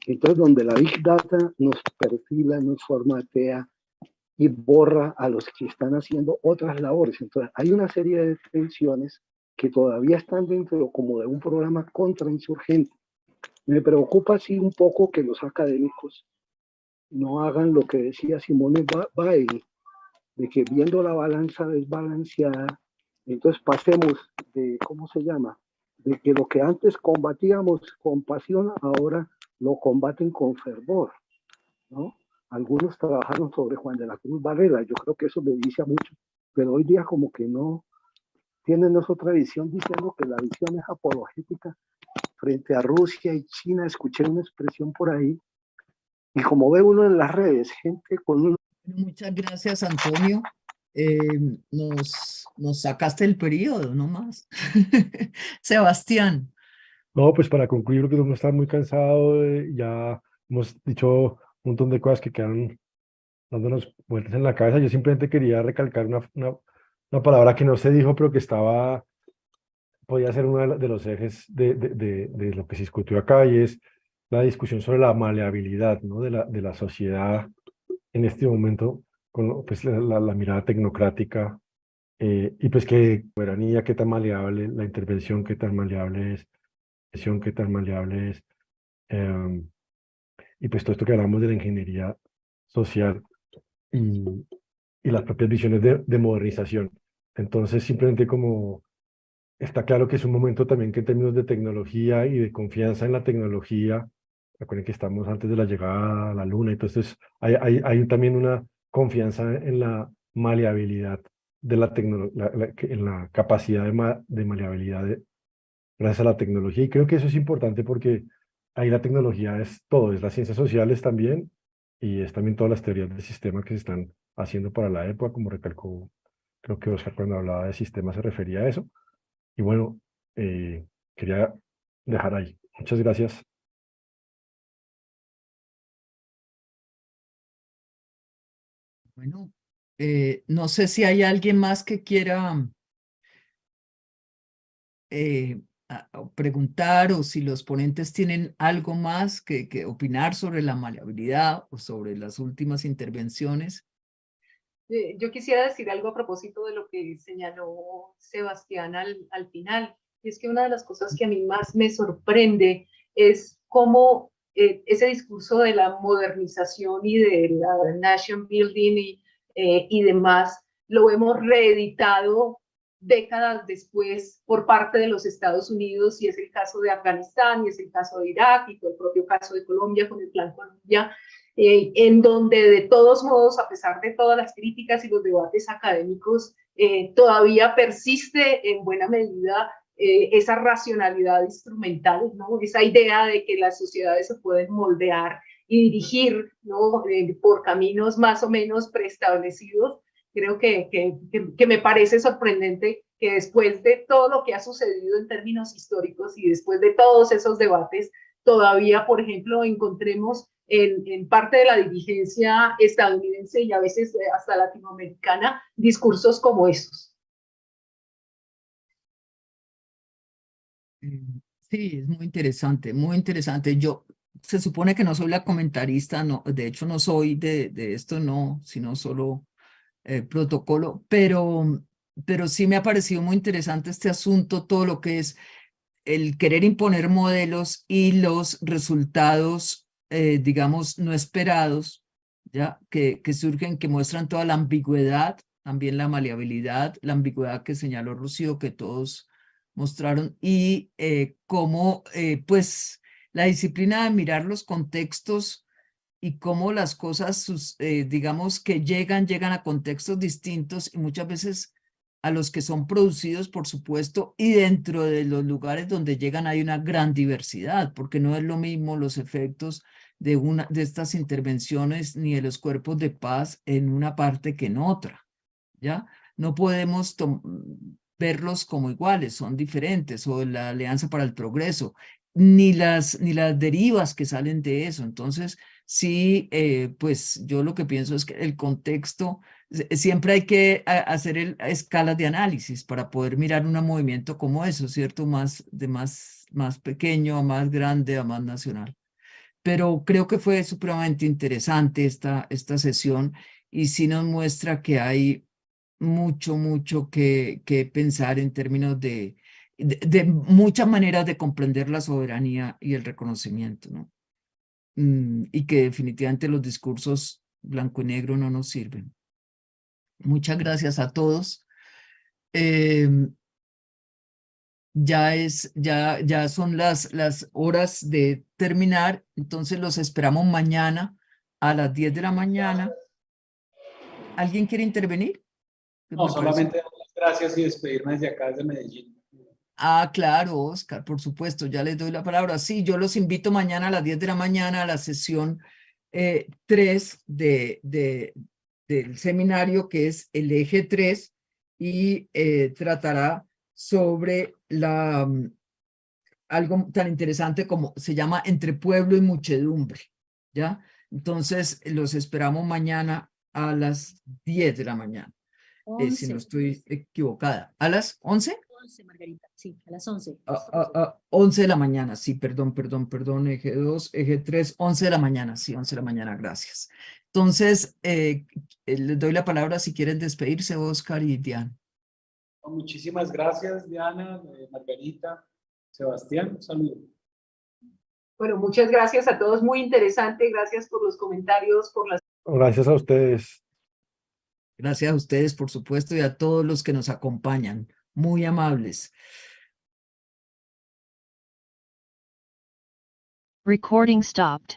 Entonces, donde la Big Data nos perfila, nos formatea y borra a los que están haciendo otras labores. Entonces, hay una serie de detenciones que todavía están dentro como de un programa contrainsurgente. Me preocupa sí un poco que los académicos no hagan lo que decía Simone Weil, de que viendo la balanza desbalanceada, entonces pasemos de, ¿cómo se llama? De que lo que antes combatíamos con pasión, ahora lo combaten con fervor, ¿no? Algunos trabajaron sobre Juan de la Cruz Varela, yo creo que eso le dice a muchos, pero hoy día como que no tienen otra visión, diciendo que la visión es apologética frente a Rusia y China. Escuché una expresión por ahí, y como ve uno en las redes, gente con un... Muchas gracias, Antonio. Nos sacaste el periodo, no más. Sebastián. No, pues para concluir, porque uno está muy cansado, ya hemos dicho un montón de cosas que quedan dándonos vueltas en la cabeza. Yo simplemente quería recalcar una palabra que no se dijo, pero que podía ser uno de los ejes de lo que se discutió acá, y es la discusión sobre la maleabilidad, ¿no? de la sociedad en este momento, con pues, la mirada tecnocrática, y pues que soberanía, qué tan maleable, la intervención, qué tan maleable es, qué tan maleable es, y pues todo esto que hablamos de la ingeniería social y, y las propias visiones de modernización. Entonces, simplemente como está claro que es un momento también que en términos de tecnología y de confianza en la tecnología, recuerden que estamos antes de la llegada a la Luna, entonces hay también una confianza en la maleabilidad de la tecnología, en la capacidad de maleabilidad gracias a la tecnología. Y creo que eso es importante porque ahí la tecnología es todo, es las ciencias sociales también, y es también todas las teorías del sistema que se están haciendo para la época, como recalcó, creo que Oscar cuando hablaba de sistemas se refería a eso. Y bueno, quería dejar ahí. Muchas gracias. Bueno, no sé si hay alguien más que quiera preguntar, o si los ponentes tienen algo más que opinar sobre la maleabilidad o sobre las últimas intervenciones. Yo quisiera decir algo a propósito de lo que señaló Sebastián al final, y es que una de las cosas que a mí más me sorprende es cómo ese discurso de la modernización y de la nation building y demás lo hemos reeditado décadas después por parte de los Estados Unidos, y es el caso de Afganistán, y es el caso de Irak, y fue el propio caso de Colombia con el Plan Colombia, en donde de todos modos, a pesar de todas las críticas y los debates académicos, todavía persiste en buena medida esa racionalidad instrumental, ¿no? Esa idea de que las sociedades se pueden moldear y dirigir, ¿no? Por caminos más o menos preestablecidos. Creo que me parece sorprendente que después de todo lo que ha sucedido en términos históricos y después de todos esos debates, todavía, por ejemplo, encontremos en parte de la dirigencia estadounidense y a veces hasta latinoamericana discursos como esos. Sí, es muy interesante, muy interesante. Yo se supone que no soy la comentarista, no, de hecho no soy de esto, no, sino solo protocolo, pero sí me ha parecido muy interesante este asunto, todo lo que es el querer imponer modelos y los resultados, digamos, no esperados, ¿ya? Que surgen, que muestran toda la ambigüedad, también la maleabilidad, la ambigüedad que señaló Rocío, que todos mostraron, y cómo, pues, la disciplina de mirar los contextos y cómo las cosas, digamos, que llegan a contextos distintos y muchas veces a los que son producidos, por supuesto, y dentro de los lugares donde llegan hay una gran diversidad, porque no es lo mismo los efectos de estas intervenciones ni de los cuerpos de paz en una parte que en otra, ¿ya? No podemos verlos como iguales, son diferentes, o la Alianza para el Progreso, ni las derivas que salen de eso. Entonces, sí, pues yo lo que pienso es que el contexto, siempre hay que hacer escalas de análisis para poder mirar un movimiento como eso, ¿cierto? Más pequeño a más grande a más nacional. Pero creo que fue supremamente interesante esta sesión y sí nos muestra que hay mucho que pensar en términos de muchas maneras de comprender la soberanía y el reconocimiento, ¿no? Y que definitivamente los discursos blanco y negro no nos sirven. Muchas gracias a todos. Ya son las horas de terminar, entonces los esperamos mañana a las 10 de la mañana. ¿Alguien quiere intervenir? No, solamente dar las gracias y despedirme desde acá, desde Medellín. Ah, claro, Oscar, por supuesto, ya les doy la palabra. Sí, yo los invito mañana a las 10 de la mañana a la sesión 3 del seminario, que es el eje 3, y tratará sobre algo tan interesante como se llama Entre Pueblo y Muchedumbre, ¿ya? Entonces, los esperamos mañana a las 10 de la mañana, si no estoy equivocada. ¿A las 11? 11, Margarita, sí, a las 11. 11 de la mañana, sí, perdón, eje 2, eje 3, 11 de la mañana, sí, 11 de la mañana, gracias. Entonces, les doy la palabra si quieren despedirse, Oscar y Diana. Muchísimas gracias, Diana, Margarita, Sebastián, saludos. Bueno, muchas gracias a todos, muy interesante, gracias por los comentarios, por las... Gracias a ustedes. Gracias a ustedes, por supuesto, y a todos los que nos acompañan, muy amables. Recording stopped.